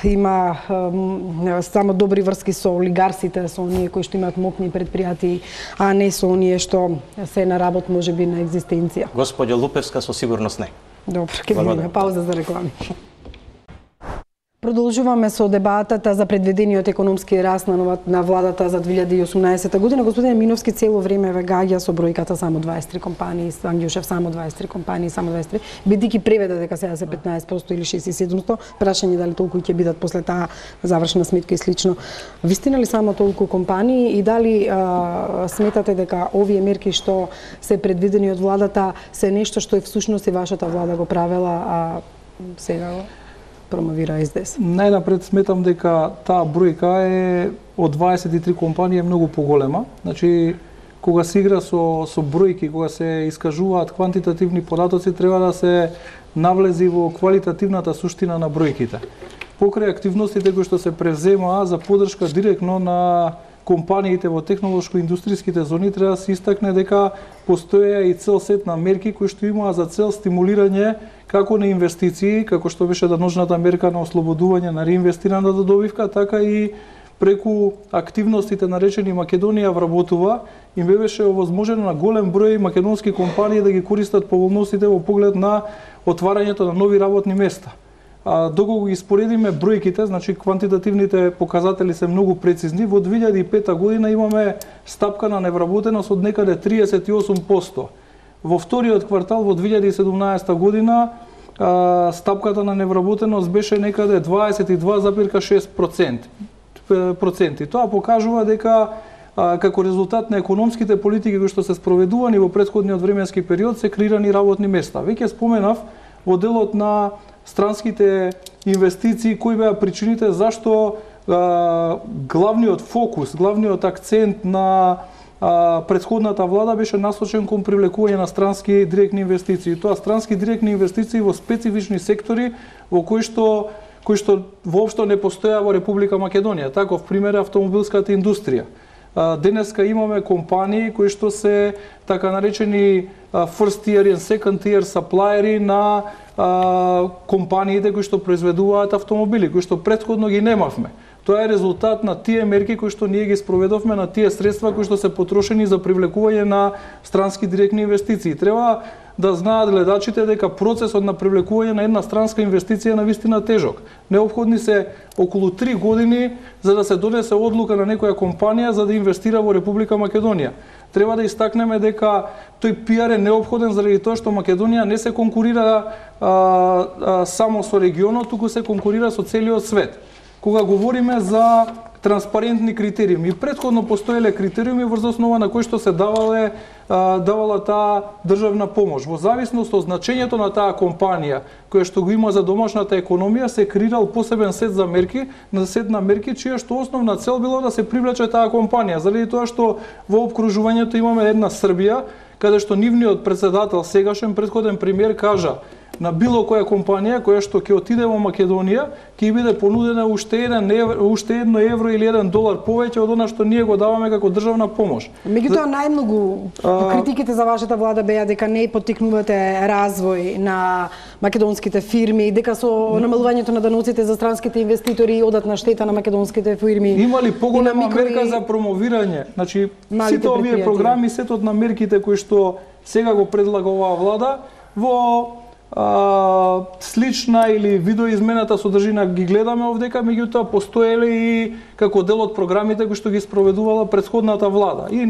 има само добри врски со олигарсите, со оние кои што имаат мокни предпријатии, а не со оние што се на работ можеби на екзистенција. Господјо Лупевска, со сигурност не. Добро, ќе видиме пауза за реклами. Продолжуваме со дебатата за предвидениот економски раст на владата за 2018 година. Господин Миновски цело време ве гаѓа со бројката само 23 компании, Ангјушев само 23 компании, само 23. Бидејќи преведе дека сега се 15% или 6700, прашање дали толку ќе бидат после таа завршна сметка и слично. Вистина ли само толку компании и дали сметате дека овие мерки што се предвидени од владата се нешто што е всушност и вашата влада го правела, а сега го промовира СДС? Најнапред сметам дека таа бројка е од 23 компании е многу поголема. Значи, кога се игра со бројки, кога се искажуваат квантитативни податоци, треба да се навлези во квалитативната суштина на бројките. Покрај активностите кои што се преземаа за поддршка директно на компаниите во технолошко-индустријските зони, треба да се истакне дека постоја и цел сет на мерки кои што имаа за цел стимулирање како на инвестиции, како што беше даночната мерка на ослободување на реинвестираната добивка, така и преку активностите наречени Македонија вработува, им беше овозможено на голем број македонски компании да ги користат поволностите во поглед на отварањето на нови работни места. Доколку ги споредиме бројките, значи квантитативните показатели се многу прецизни, во 2005 година имаме стапка на невработеност од некаде 38%. Во вториот квартал во 2017 година стапката на невработеност беше некаде 22,6%. Тоа покажува дека како резултат на економските политики кои што се спроведувани во претходниот временски период се креирани работни места. Веќе споменав во делот на странските инвестиции кои беа причините зашто главниот фокус, главниот акцент на претходната влада беше насочен кон привлекување на странски директни инвестиции. Тоа странски директни инвестиции во специфични сектори во кои што воопшто не постоја во Република Македонија. Таков пример е автомобилската индустрија. Денеска имаме компании кои што се така наречени first tier and second tier supplieri на компаниите кои што произведуваат автомобили, кои што претходно ги немавме. Тоа е резултат на тие мерки кои што ние ги спроведовме, на тие средства кои што се потрошени за привлекување на странски директни инвестиции. Треба да знаат гледачите дека процесот на привлекување на една странска инвестиција е навистина тежок. Неопходни се околу 3 години за да се донесе одлука на некоја компанија за да инвестира во Република Македонија. Треба да истакнеме дека тој пиар е неопходен заради тоа што Македонија не се конкурира само со регионот, туку се конкурира со целиот свет. Кога говориме за транспарентни критериуми, претходно постоеле критериуми врз основа на кои што се давала таа државна помош. Во зависност од значењето на таа компанија, која што го има за домашната економија, се креирал посебен сет на мерки, чија што основна цел било да се привлече таа компанија, заради тоа што во опкружувањето имаме една Србија, каде што нивниот председател, сегашен претходен премиер, кажа на било која компанија која што ќе отиде во Македонија, ќе биде понудена уште едно евро или $1 повеќе од она што ние го даваме како државна помош. Меѓутоа најмногу критиките за вашата влада беа дека не поттикнувате развој на македонските фирми, дека со намалувањето на даноците за странските инвеститори одат на штета на македонските фирми. Има ли поголема мерка за промовирање? Значи, сите овие програми, сетот на мерките кои што сега го предлага оваа влада, во слична или видоизмената содржина ги гледаме овдека, меѓутоа постоеле и како дел од програмите кои што ги спроведувала претходната влада. И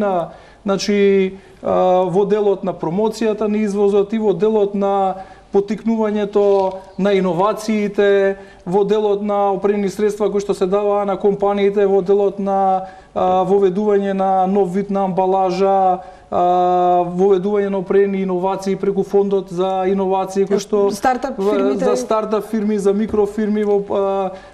во делот на промоцијата на извозот, и во делот на поттикнувањето на иновациите, во делот на определени средства кои што се даваа на компаниите, во делот на воведување на нов вид на амбалажа, воведување на определени иновации преку фондот за иновации кои што за стартап фирми, за микрофирми,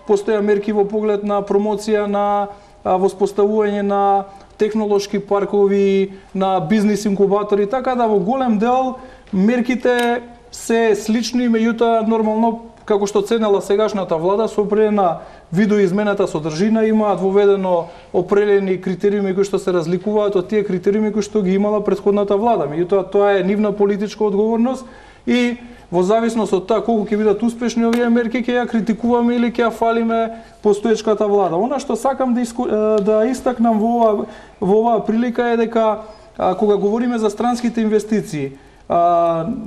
постоја мерки во поглед на промоција на воспоставување на технолошки паркови, на бизнис инкубатори, така да во голем дел мерките се слични, меѓутоа нормално како што ценела сегашната влада со определена видоизмената содржина, имаат воведено определени критериуми кои што се разликуваат од тие критериуми кои што ги имала претходната влада. Меѓутоа тоа е нивна политичка одговорност и во зависност од тоа колку ќе бидат успешни овие мерки, ќе ја критикуваме или ќе ја фалиме постоечката влада. Она што сакам да истакнам во оваа прилика е дека кога говориме за странските инвестиции,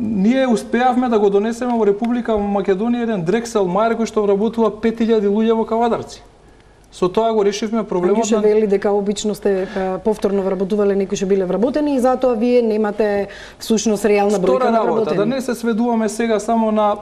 ние успеавме да го донесеме во Република Македонија еден Дрексел Мајер кој што вработува 5000 луѓе во Кавадарци. Со тоа го решивме проблемот. Некои вели дека обично сте повторно вработувале, некои што биле вработени и затоа вие немате всушност реална бројка на вработени. Да не се сведуваме сега само на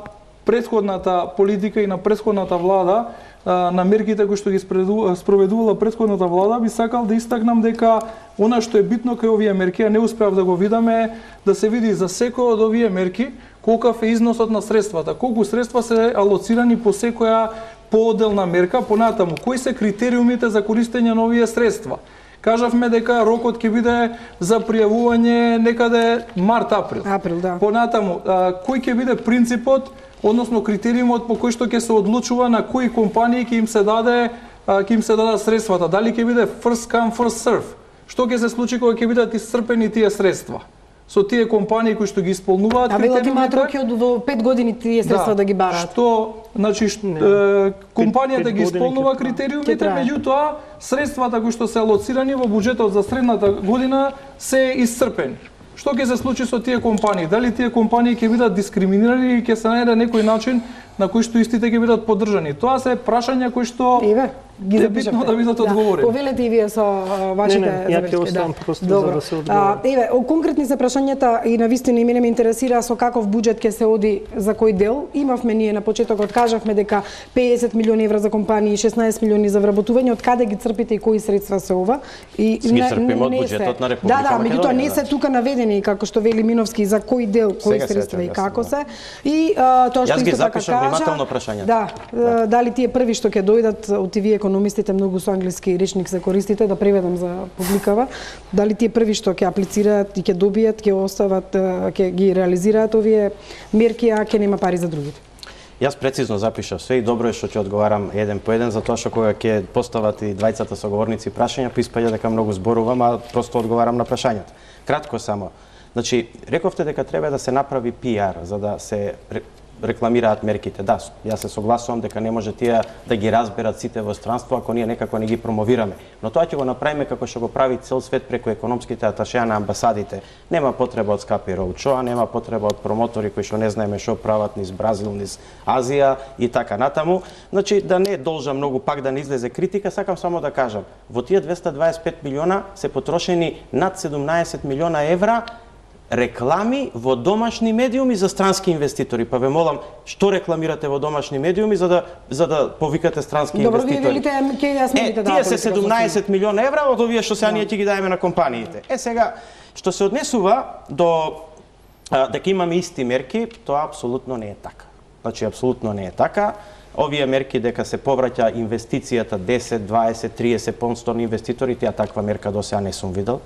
претходната политика и на претходната влада, на мерките кои што ги спроведувала претходната влада, би сакал да истакнам дека она што е битно кај овие мерки, а не успеав да го видаме, да се види за секој од овие мерки колкав е износот на средствата, колку средства се алоцирани по секоја поодделна мерка, понатаму кои се критериумите за користење на овие средства, Кажавме дека рокот ќе биде за пријавување некаде март-април. Април, да. Понатаму, кој ќе биде принципот, односно критериумот по кој што ќе се одлучува на кои компании ќе им се дадат средствата? Дали ќе биде first come first serve? Што ќе се случи кога ќе бидат исцрпени тие средства? Со тие компании кои што ги исполнуваат критериумите. Имаат роки од 5 години тие средства да ги бараат. Компанијата ги исполнува критериумите, меѓутоа средствата кои што се алоцирани во буџетот за средната година се исцрпени. Што ќе се случи со тие компании? Дали тие компании ќе бидат дискриминирани или ќе се најде некој начин на кој што истите ќе бидат поддржани? Тоа се прашања кои што ги запишавте да бидат одговорени. Повелете и вие со вашите забелешки. Ја ќе оставам просто за да се одговори. Еве, конкретни се прашањата и навистина и мене ме интересира со каков буџет ќе се оди за кој дел. Имавме ние на почетокот кажавме дека 50 милиони евра за компании, 16 милиони за вработување, од каде ги црпите и кои средства се ова? И ги црпиме од буџетот на Република Македонија. Меѓутоа не се тука наведени како што вели Миновски за кој дел, кои средства и како се. И тоа што исто така кажа. Да, дали тие први што ќе дојдат од тие економистите, многу со англиски речник се користите, да преведам за публикава, дали тие први што ќе аплицираат и ќе добијат, ќе остават, ќе ги реализираат овие мерки, а ќе нема пари за другите? Јас прецизно запишав све и добро е што ќе одговарам еден по еден, затоа што кога ќе постават и двајцата соговорници прашања, испаѓа дека многу зборувам, а просто одговарам на прашањата. Кратко само. Значи, рековте дека треба да се направи пиар за да се рекламираат мерките. Да, јас се согласувам дека не може тие да ги разберат сите во странство ако ние некако не ги промовираме. Но тоа ќе го направиме како што го прави цел свет преку економските аташеа на амбасадите. Нема потреба од скапи роучоа, нема потреба од промотори кои што не знаеме што прават низ Бразил, низ Азија и така натаму. Значи, да не должам многу пак да не излезе критика, сакам само да кажам, во тие 225 милиона се потрошени над 17 милиона евра реклами во домашни медиуми за странски инвеститори. Па ве молам, што рекламирате во домашни медиуми за да повикате странски инвеститори? Добро, вие велите, ќе ја сметите да. Тие се 17 милиона евра од овие што сега ние ќе ги даеме на компаниите. Сега, што се однесува до дека имаме исти мерки, тоа апсолутно не е така. Значи, апсолутно не е така. Овие мерки дека се повраќа инвестицијата 10, 20, 30% на инвеститорите, а таква мерка до сега не сум видел.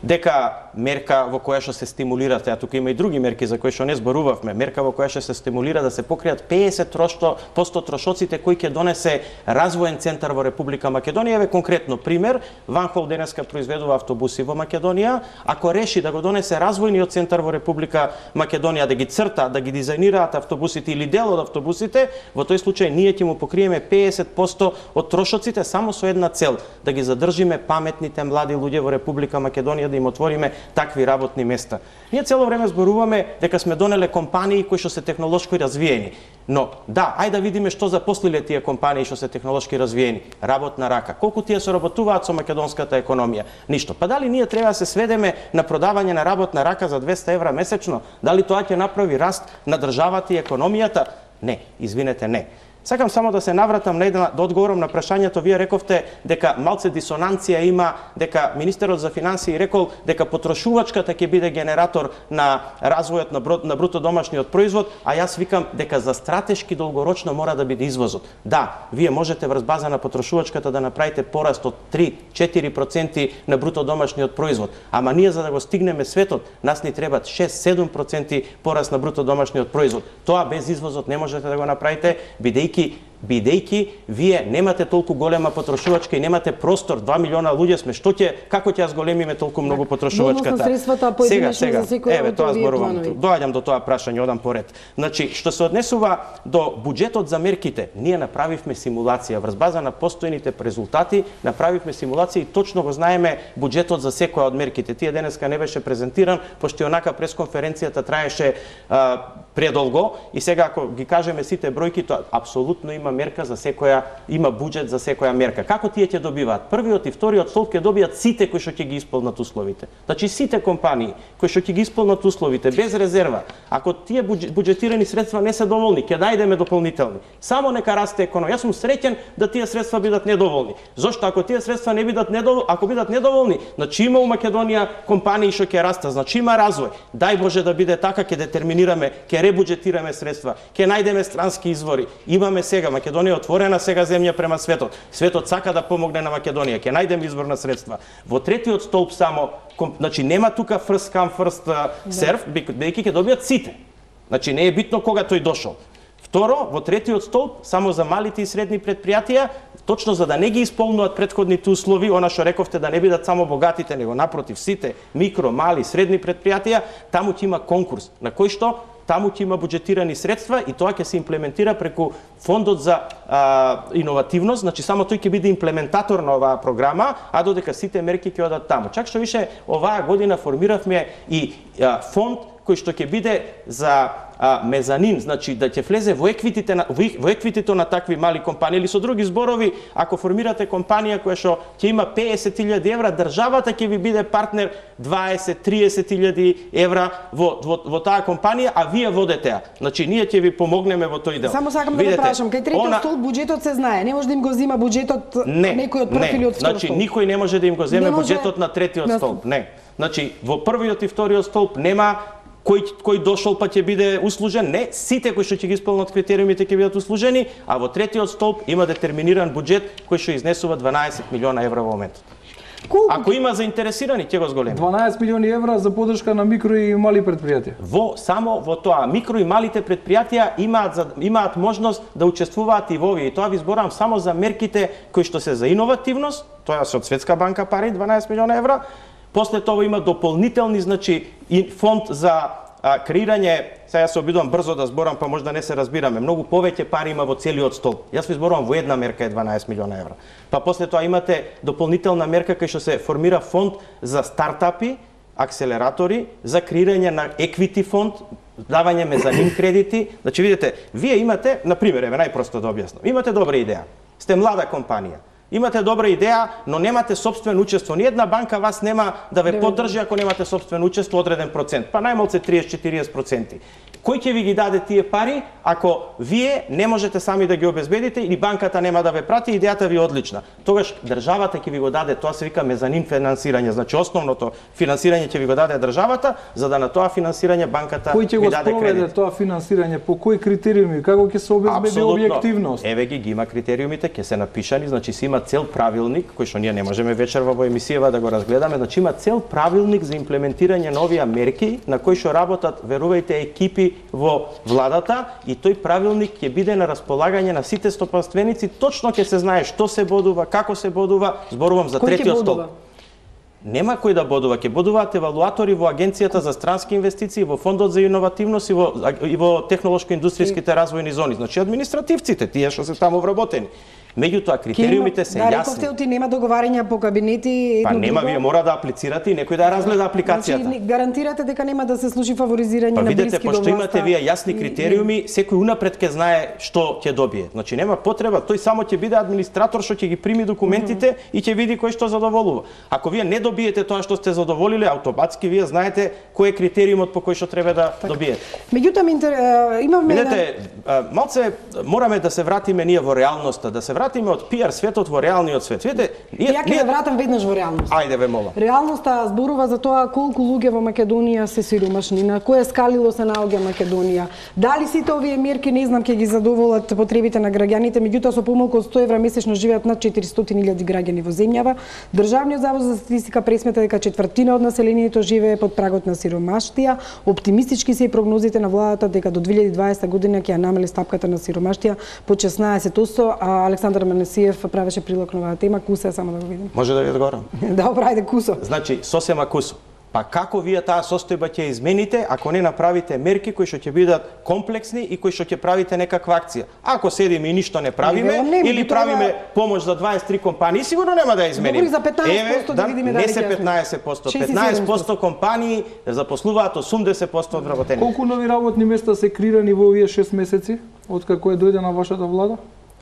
Дека мерка во која што се стимулирате, а тука има и други мерки за кои што не зборувавме, мерка во која што се стимулира да се покријат 50% трошоците кои ќе донесе развоен центар во Република Македонија. Еве конкретно пример, Ванхол денеска произведува автобуси во Македонија, ако реши да го донесе развојниот центар во Република Македонија, да ги црта, да ги дизајнираат автобусите или дел од автобусите, во тој случај ние ќе му покриеме 50% од трошоците само со една цел, да ги задржиме паметните млади луѓе во Република Македонија, да им отвориме такви работни места. Ние цело време зборуваме дека сме донеле компании кои што се технолошки развиени. Но да, ајде да видиме што запослиле тие компании што се технолошки развиени. Работна рака. Колку тие соработуваат со македонската економија? Ништо. Па дали ние треба да се сведеме на продавање на работна рака за 200 евра месечно? Дали тоа ќе направи раст на државата и економијата? Не, извинете, не. Сакам само да се навратам да одговорам на прашањето. Вие рековте дека малце дисонанција има, дека министерот за финансии рекол дека потрошувачката ќе биде генератор на развојот на бруто домашниот производ, а јас викам дека за стратешки долгорочно мора да биде извозот. Да, вие можете врз база на потрошувачката да направите пораст од 3-4% на бруто домашниот производ, ама ние за да го стигнеме светот, нас ни требат 6-7% пораст на бруто домашниот производ. Тоа без извозот не можете да го направите, бидејќи вие немате толку голема потрошувачка и немате простор, 2 милиона луѓе сме, како ќе ја зголемиме толку многу потрошувачката? Сега, еве тоа зборувам. Доаѓам до тоа прашање, одам поред. Значи, што се однесува до буџетот за мерките, ние направивме симулација врз база на постојните резултати, направивме симулација и точно го знаеме буџетот за секоја од мерките. Тие денеска не беше презентиран, пошто онака пресконференцијата траеше предолго и сега ако ги кажеме сите бројки, тоа апсолутно има мерка за секоја, има буџет за секоја мерка. Како тие ќе добиваат? Првиот и вториот столб ќе добијат сите кои што ќе ги исполнат условите. Значи сите компании кои што ќе ги исполнат условите без резерва, ако тие буџетирани средства не се доволни, ќе најдеме дополнителни. Само нека расте економија. Јас сум среќен да тие средства бидат недоволни. Зошто ако тие средства не бидат недоволни, ако бидат недоволни, значи има у Македонија компании што ќе растат, значи има развој. Дај Боже да биде така, ќе детерминираме, ќе ребуџетираме средства, ќе најдеме странски извори. Имаме сега Македонија отворена сега земја према светот. Светот сака да помогне на Македонија, ќе најдем изборна средства. Во третиот столб само, значи нема тука first come first serve, бидејќи ќе добијат сите. Значи не е битно кога тој дошол. Второ, во третиот столб, само за малите и средни предпријатија, точно за да не ги исполнуваат претходните услови, она што рековте да не бидат само богатите, него напротив сите микро, мали, средни предпријатија, таму ќе има конкурс, на кој што таму ќе има буџетирани средства и тоа ќе се имплементира преку фондот за иновативност, значи само тој ќе биде имплементатор на оваа програма, а додека сите мерки ќе одат таму. Чак што више оваа година формиравме и фонд кој што ќе биде за мезанин, значи да ќе влезе во еквитито на такви мали компании, или со други зборови, ако формирате компанија која што ќе има 50.000 евра, државата ќе ви биде партнер 20-30.000 евра во таа компанија, а вие водете ја. Значи ние ќе ви помогнеме во тој дел. Само сакам да ве прашам, кај третиот столб буџетот се знае, не може да им го зема буџетот некој од прв или од втор столб. Значи никој не може да им го земе буџетот на третиот столб. Не. Значи во првиот и вториот столб нема кој дошол па ќе биде услужен, не, сите кои што ќе ги исполнат критериумите ќе бидат услужени, а во третиот столб има детерминиран буџет кој што изнесува 12 милиона евра во моментот. Ако има заинтересирани, ќе го зголеми. 12 милиони евра за поддршка на микро и мали предпријатија. Само во тоа, микро и малите предпријатија имаат можност да учествуваат и во овие. И тоа ви зборам само за мерките кои што се за иновативност, тоа се од Светска банка пари 12 милиона евра. После тоа има дополнителни, значи, фонд за креирање, сега се обидувам брзо да зборам, па можда не се разбираме, многу повеќе пари има во целиот столб. Јас ви зборувам во една мерка е 12 милиона евра. Па после тоа имате дополнителна мерка кај што се формира фонд за стартапи, акселератори, за креирање на еквити фонд, давање мезанин кредити. Значи видите, вие имате, на пример, еве најпросто да објаснам. Имате добра идеја. Сте млада компанија. Имате добра идеја, но немате собствено учество. Ни една банка вас нема да ве поддржи ако немате собствено учество одреден процент, па најмалце 30-40%. Кој ќе ви ги даде тие пари ако вие не можете сами да ги обезбедите или банката нема да ве прати, идејата ви е одлична. Тогаш државата ќе ви го даде, тоа се вика мезанин финансирање, значи основното финансирање ќе ви го даде државата, за да на тоа финансирање банката ви даде кредит. Кој ќе го спроведе тоа финансирање, по кои критериуми, како ќе се обезбеди објективност? Еве ги има критериумите, ќе се напишани, значи се има цел правилник, кој што ние не можеме вечерва во емисијава да го разгледаме, значи има цел правилник за имплементирање на овие мерки, на кои што работат, верувајте, екипи во владата, и тој правилник ќе биде на располагање на сите стопанственици, точно ќе се знае што се бодува, како се бодува, зборувам за третиот столб. Нема кој да бодува, ќе бодуваат евалуатори во Агенцијата за странски инвестиции, во Фондот за иновативност и во технолошко-индустријските развојни зони, значи административците, тие што се таму вработени. Меѓутоа критериумите се јасни. Да, рековте оти нема договарања по кабинети, па нема, вие мора да аплицирате и некој да разгледа апликацијата. Значи гарантирате дека нема да се случи фаворизирање на блиски до власта. Па видете, пошто имате вие јасни критериуми, секој унапред ќе знае што ќе добие. Значи нема потреба, тој само ќе биде администратор што ќе ги прими документите и ќе види кој што задоволува. Ако вие не добиете тоа што сте задоволиле, автоматски вие знаете кој е критериумот по кој што треба да добиете. Меѓутоа имаме видете, малце мораме да се вратиме ние во реалноста, да се вратиме од пиар светот во реалниот свет. Видете, ја ќе вратам веднаш во реалноста. Ајде ве молам. Реалноста зборува за тоа колку луѓе во Македонија се сиромашни, на кое скалило се наоѓа Македонија. Дали сите овие мерки, не знам, ќе ги задоволат потребите на граѓаните, меѓутоа со помалку од 100 евра месечно живеат над 400.000 граѓани во земјава. Државниот завод за статистика пресмета дека четвртина од населението живее под прагот на сиромаштија. Оптимистички се и прогнозите на владата дека до 2020 година ќе ја намали стапката на сиромаштија по 16%, а Александар Менесиев правеше прилог на оваа тема. Куса, само да го видим. Може да ви одговорам? Добро, ајде кусо. Значи, сосема кусо. Па како вие таа состојба ќе измените ако не направите мерки кои што ќе бидат комплексни и кои што ќе правите некаква акција? Ако седиме и ништо не правиме или правиме помош за 23 компании, сигурно нема да измениме. За 15% да видиме дали не се 15%, 15% компании запослуваат 80% од вработените. Колку нови работни места се креирани во овие 6 месеци откако е дојде на вашата влада?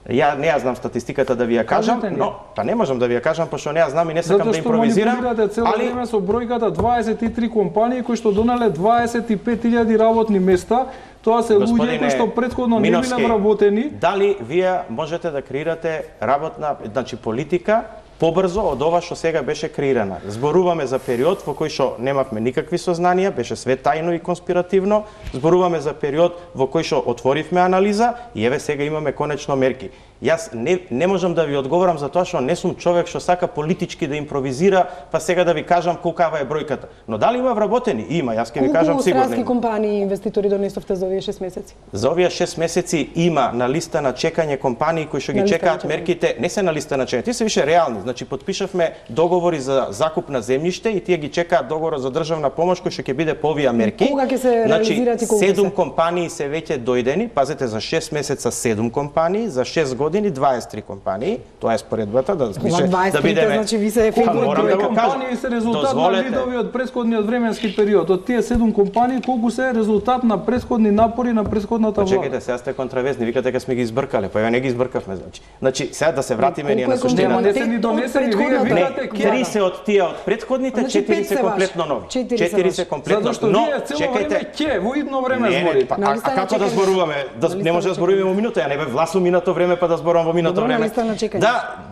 Не ја знам статистиката да ви ја кажам, но па не можам да ви ја кажам пошто не ја знам и не сакам да импровизирам. Затоа што манипулирате цело време со бројката 23 компании кои што донале 25.000 работни места. Тоа се луѓе кои што претходно не биле вработени. Дали вие можете да креирате работна, значи политика побрзо од ова што сега беше креирана. Зборуваме за период во кој што немавме никакви сознанија, беше све тајно и конспиративно, зборуваме за период во кој што отворивме анализа и еве сега имаме конечно мерки. Јас не можам да ви одговорам за тоа што не сум човек што сака политички да импровизира, па сега да ви кажам колкава е бројката. Но дали има вработени? Има, јас ќе ви кажам сигурно. Колку странски компании и инвеститори донесовте за овие 6 месеци? За овие 6 месеци има на листа на чекање компании кои што ги чекаат мерките, не се на листа на чекање, тие се више реални. Значи потпишавме договори за закуп на земјиште и тие ги чекаат договор за државна помош кој што ќе биде по овие мерки. Кога ќе се реализираат и колку се? 7 компании се веќе дојдени, пазете за 6 месеца 7 компании, за 6 години 23 компании. Тоа е споредбата да бидеме. Значи ви се ефект од бројка. Компании се резултат на видови од претходниот временски период. Од тие 7 компании колку се резултат на претходни напори на претходната влада? Чекайте, сега сте контравезни, викате дека сме ги избркале, па ја не ги избркавме, значи сега да се вратиме ние на суштина. Не се ни донесени, вие викате ќе. 3 се од тие од претходните, 4 се комплетно нови. 4 се комплетно нови. Но чекајте, ќе во идно време зборите. А како да зборуваме? Не може да зборуваме во минута, ја не бе власу минато време па да зборувам во минато време.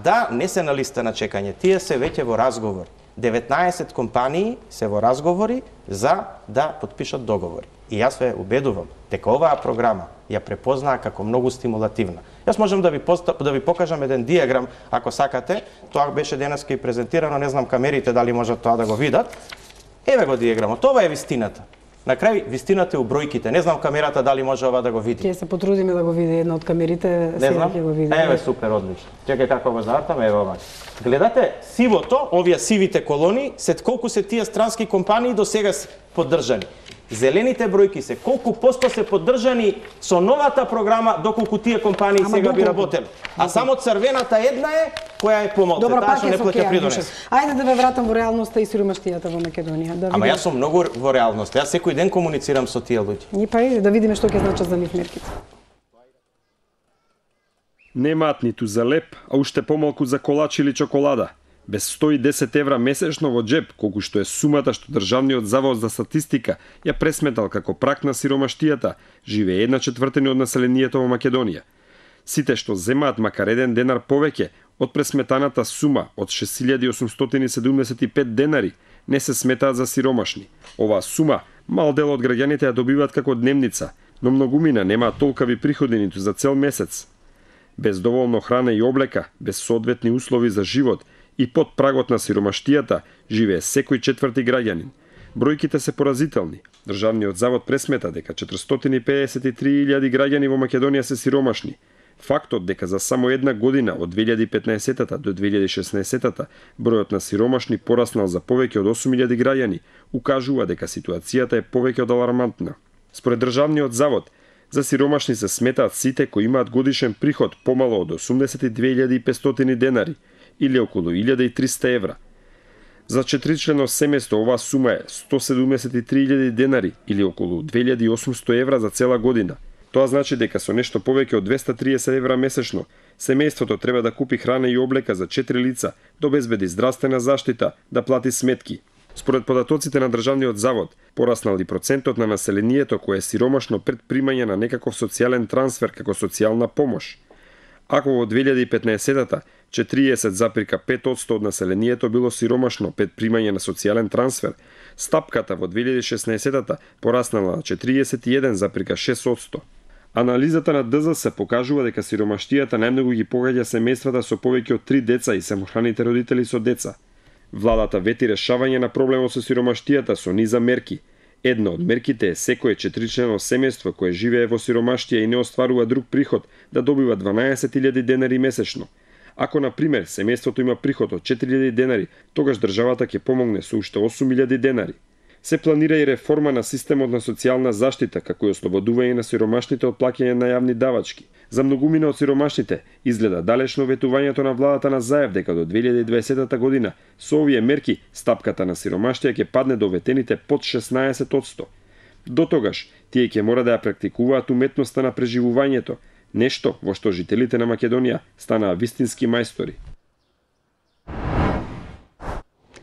Да, не се на листа на чекање. Тие се веќе во разговор. 19 компании се во разговори за да потпишат договори. И јас ве убедувам дека оваа програма ја препознаа како многу стимулативна. Јас можам да ви покажам еден диаграм, ако сакате. Тоа беше денеска и презентирано, не знам камерите дали можат тоа да го видат. Еве го диаграмот. Ова е вистината. На крај вистината е у бројките. Не знам камерата дали може ова да го види. Ќе се потрудиме да го види една од камерите, сега ќе го види. Еве супер, одлично. Чекај како го завртам, еве ова. Гледате сивото, овие сивите колони, колку се тие странски компании до сега поддржани. Зелените бројки се колку посто се поддржани со новата програма доколку тие компании сега би работеле. А само црвената една е која е помалку. Добро, таа што не плаќа придонес. Ајде да ве вратам во реалноста и сиромаштијата во Македонија. Ама јас сум многу во реалноста. Јас секој ден комуницирам со тие луѓе. Ни па иде да видиме што ќе значат за нив мерките. Немаат ниту за леп, а уште помалку за колач или чоколада. Без 110 евра месечно во джеб, колку што е сумата што Државниот завод за статистика ја пресметал како прак на сиромаштијата, живее 1/4 од населението во Македонија. Сите што земаат макар 1 денар повеќе од пресметаната сума од 6.875 денари не се сметаат за сиромашни. Оваа сума мал дел од граѓаните ја добиваат како дневница, но многумина немаат толкави приходи ниту за цел месец. Без доволно храна и облека, без соодветни услови за живот и под прагот на сиромаштијата живее секој 4ти граѓанин. Бројките се поразителни. Државниот завод пресмета дека 453.000 граѓани во Македонија се сиромашни. Фактот дека за само една година од 2015 до 2016 бројот на сиромашни пораснал за повеќе од 8.000 граѓани укажува дека ситуацијата е повеќе од алармантна. Според Државниот завод, за сиромашни се сметаат сите кои имаат годишен приход помало од 82.500 денари или околу 1.300 евра. За 4члено семејство оваа сума е 173.000 денари или околу 2.800 евра за цела година. Тоа значи дека со нешто повеќе од 230 евра месечно, семејството треба да купи храна и облека за 4 лица, да обезбеди здравствена заштита, да плати сметки. Според податоците на Државниот завод, пораснал и процентот на населението кое е сиромашно пред примање на некаков социјален трансфер како социјална помош. Ако во 2015-та 40,5% од населението било сиромашно пред примање на социјален трансфер, стапката во 2016-та пораснала на 41,6%. Анализата на ДЗС покажува дека сиромаштијата најмногу ги погаѓа семејствата со повеќе од 3 деца и самохраните родители со деца. Владата вети решавање на проблемот со сиромаштијата со низа мерки. Една од мерките е секое 4члено семејство кое живее во сиромаштија и не остварува друг приход да добива 12.000 денари месечно. Ако, на пример, семејството има приход од 4.000 денари, тогаш државата ќе помогне со уште 8.000 денари. Се планира и реформа на системот на социјална заштита, како и ослободување на сиромашните од плаќање на јавни давачки. За многумина од сиромашните изгледа далечно ветувањето на владата на Заев дека до 2020 година со овие мерки стапката на сиромаштија ќе падне до ветените под 16%. До тогаш тие ќе мора да ја практикуваат уметноста на преживувањето, нешто во што жителите на Македонија станаа вистински мајстори.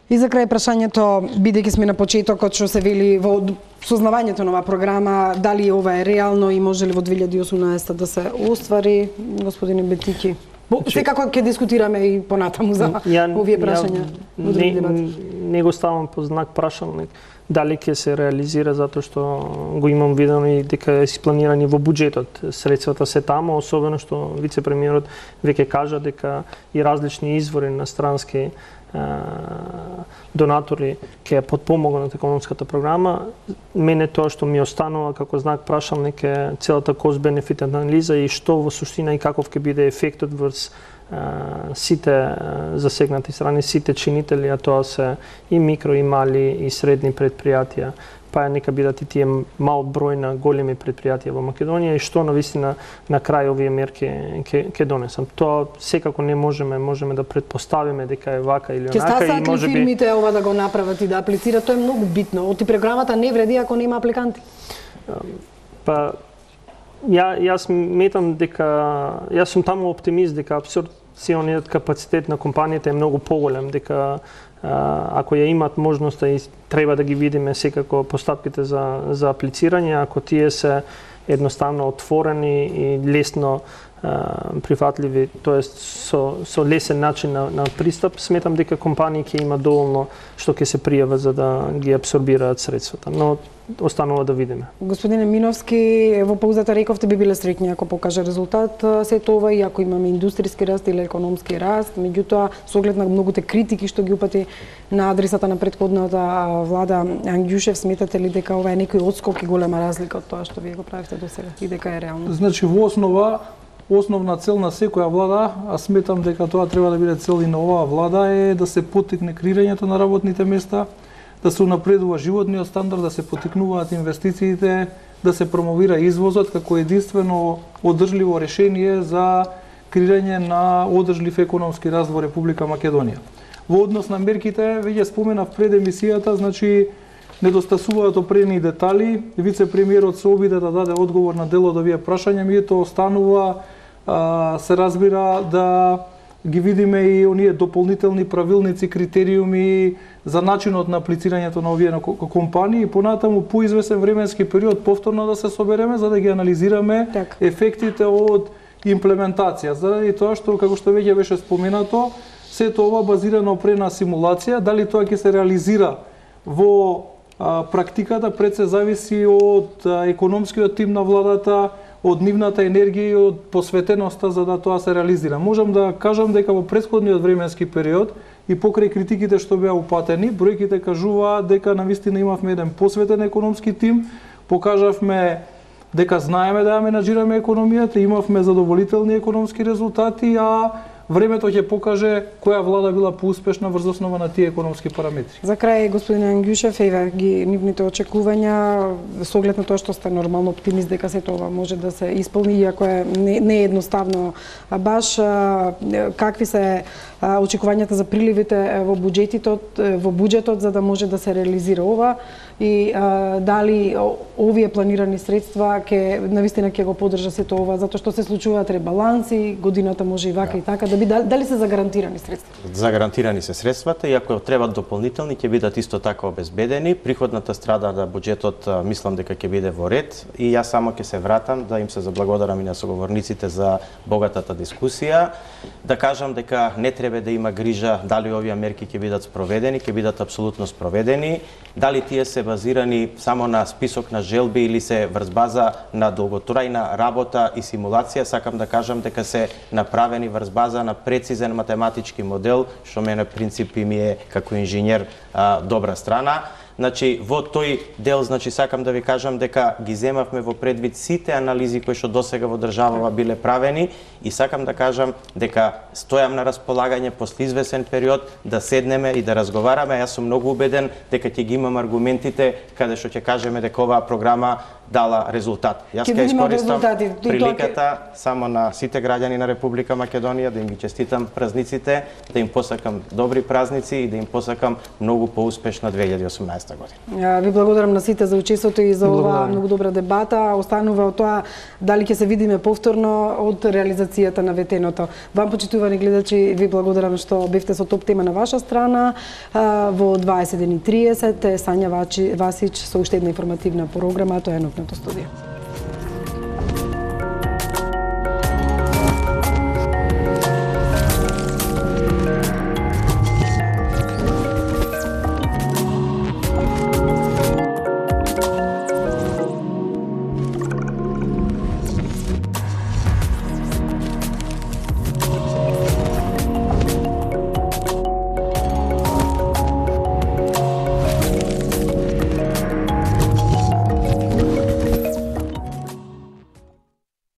И за крај прашањето, бидејќи сме на почетокот што се вели во сознавањето на оваа програма, дали ова е реално и може ли во 2018 да се оствари, господине Бетики? Секако ќе дискутираме и понатаму за овие прашања. Не го ставам по знак прашалник дали ќе се реализира, затоа што го имам видено и дека е испланирани во буџетот. Средствата се таму, особено што вице-премиерот веќе кажа дека и различни извори на странски донатори ќе подпомогнат економската програма. Мене тоа што ми останува како знак прашалник е целата cost-benefit анализа и што во суштина и каков ќе биде ефектот врз сите засегнати страни, сите чинители, а тоа се и микро, и мали, и средни предпријатија, па нека бидат и тие мал број на големи предпријатија во Македонија и што навистина на крај овие мерки ќе донесат. Тоа секако не можеме да предпоставиме дека е вака или онака и можеби фирмите ова да го направат и да аплицираат, тоа е многу битно. Оти програмата не вреди ако нема апликанти. Па јас метам дека јас сум таму оптимист дека абсорбциониот капацитет на компаниите е многу поголем, дека ако ја имат можноста и треба да ги видиме секако постапките за аплицирање, ако тие се едноставно отворени и лесно прифатливи, тоест со лесен начин на пристап, сметам дека компании ќе имат доволно што ќе се пријават за да ги апсорбираат средствата. Но останува да видиме. Господине Миновски, во паузата рековте би биле среќни ако покаже резултат сето ова и ако имаме индустријски раст или економски раст, меѓутоа со оглед на многуте критики што ги упати на адресата на претходната влада Ангјушев, сметате ли дека ова е некој отскок и голема разлика од тоа што вие го правите досега и дека е реално? Значи во основна цел на секоја влада, а сметам дека тоа треба да биде цел и на оваа влада, е да се поттикне креирањето на работните места, да се унапредува животниот стандард, да се поттикнуваат инвестициите, да се промовира извозот како единствено одржливо решение за креирање на одржлив економски раст во Република Македонија. Во однос на мерките, веќе споменав пред емисијата, значи недостасуваат определени детали. Вице-премиерот се обиде да даде одговор на дел од овие прашања, меѓутоа останува се разбира да ги видиме и оние дополнителни правилници, критериуми за начинот на аплицирањето на овие компании и понатаму по извесен временски период повторно да се собереме за да ги анализираме ефектите од имплементација. Заради тоа што, како што веќе беше споменато, сето ова базирано на симулација, дали тоа ќе се реализира во практиката пред се зависи од економскиот тим на владата, од нивната енергија и од посветеноста за да тоа се реализира. Можам да кажам дека во претходниот временски период и покрај критиките што беа упатени, бројките кажуваат дека навистина имавме еден посветен економски тим, покажавме дека знаеме да ја менаџираме економијата, имавме задоволителни економски резултати, а времето ќе покаже која влада била поуспешна врз основа на тие економски параметри. За крај, господин Ангјушев, еве ги нивните очекувања со оглед на тоа што сте нормално оптимист дека се тоа може да се исполни, иако е не е едноставно баш, какви се очекувањата за приливите во буџетот за да може да се реализира ова и дали овие планирани средства навистина ќе го поддржа сето ова, затоа што се случуваат ребаланси, годината може и вака и така, дали се загарантирани средства? Загарантирани се средствата и ако требат дополнителни ќе бидат исто така обезбедени. Приходната страна на буџетот мислам дека ќе биде во ред и јас само ќе се вратам да им се заблагодарам и на соговорниците за богатата дискусија. Да кажам дека не треба да има грижа дали овие мерки ќе бидат спроведени, ќе бидат апсолутно спроведени, дали тие се базирани само на список на желби или се врз база на долготрајна работа и симулација, сакам да кажам дека се направени врз база на прецизен математички модел, што мене принципи ми е како инженер добра страна. Значи, во тој дел, сакам да ви кажам дека ги земавме во предвид сите анализи кои што досега во државава биле правени и сакам да кажам дека стојам на располагање после извесен период да седнеме и да разговараме. Јас сум многу убеден дека ќе ги имам аргументите каде што ќе кажеме дека оваа програма дала резултат. Јас ќе искористам приликата само на сите граѓани на Република Македонија да им ги честитам празниците, да им посакам добри празници и да им посакам многу поуспешна 2018 година. Ви благодарам на сите за учеството и за оваа многу добра дебата. Останува од тоа дали ќе се видиме повторно од реализацијата на ветеното. Вам, почитувани гледачи, ви благодарам што бевте со топ тема на ваша страна. Во 21:30 Сања Васич со уште една информативна програма, тоа е Нотното студио.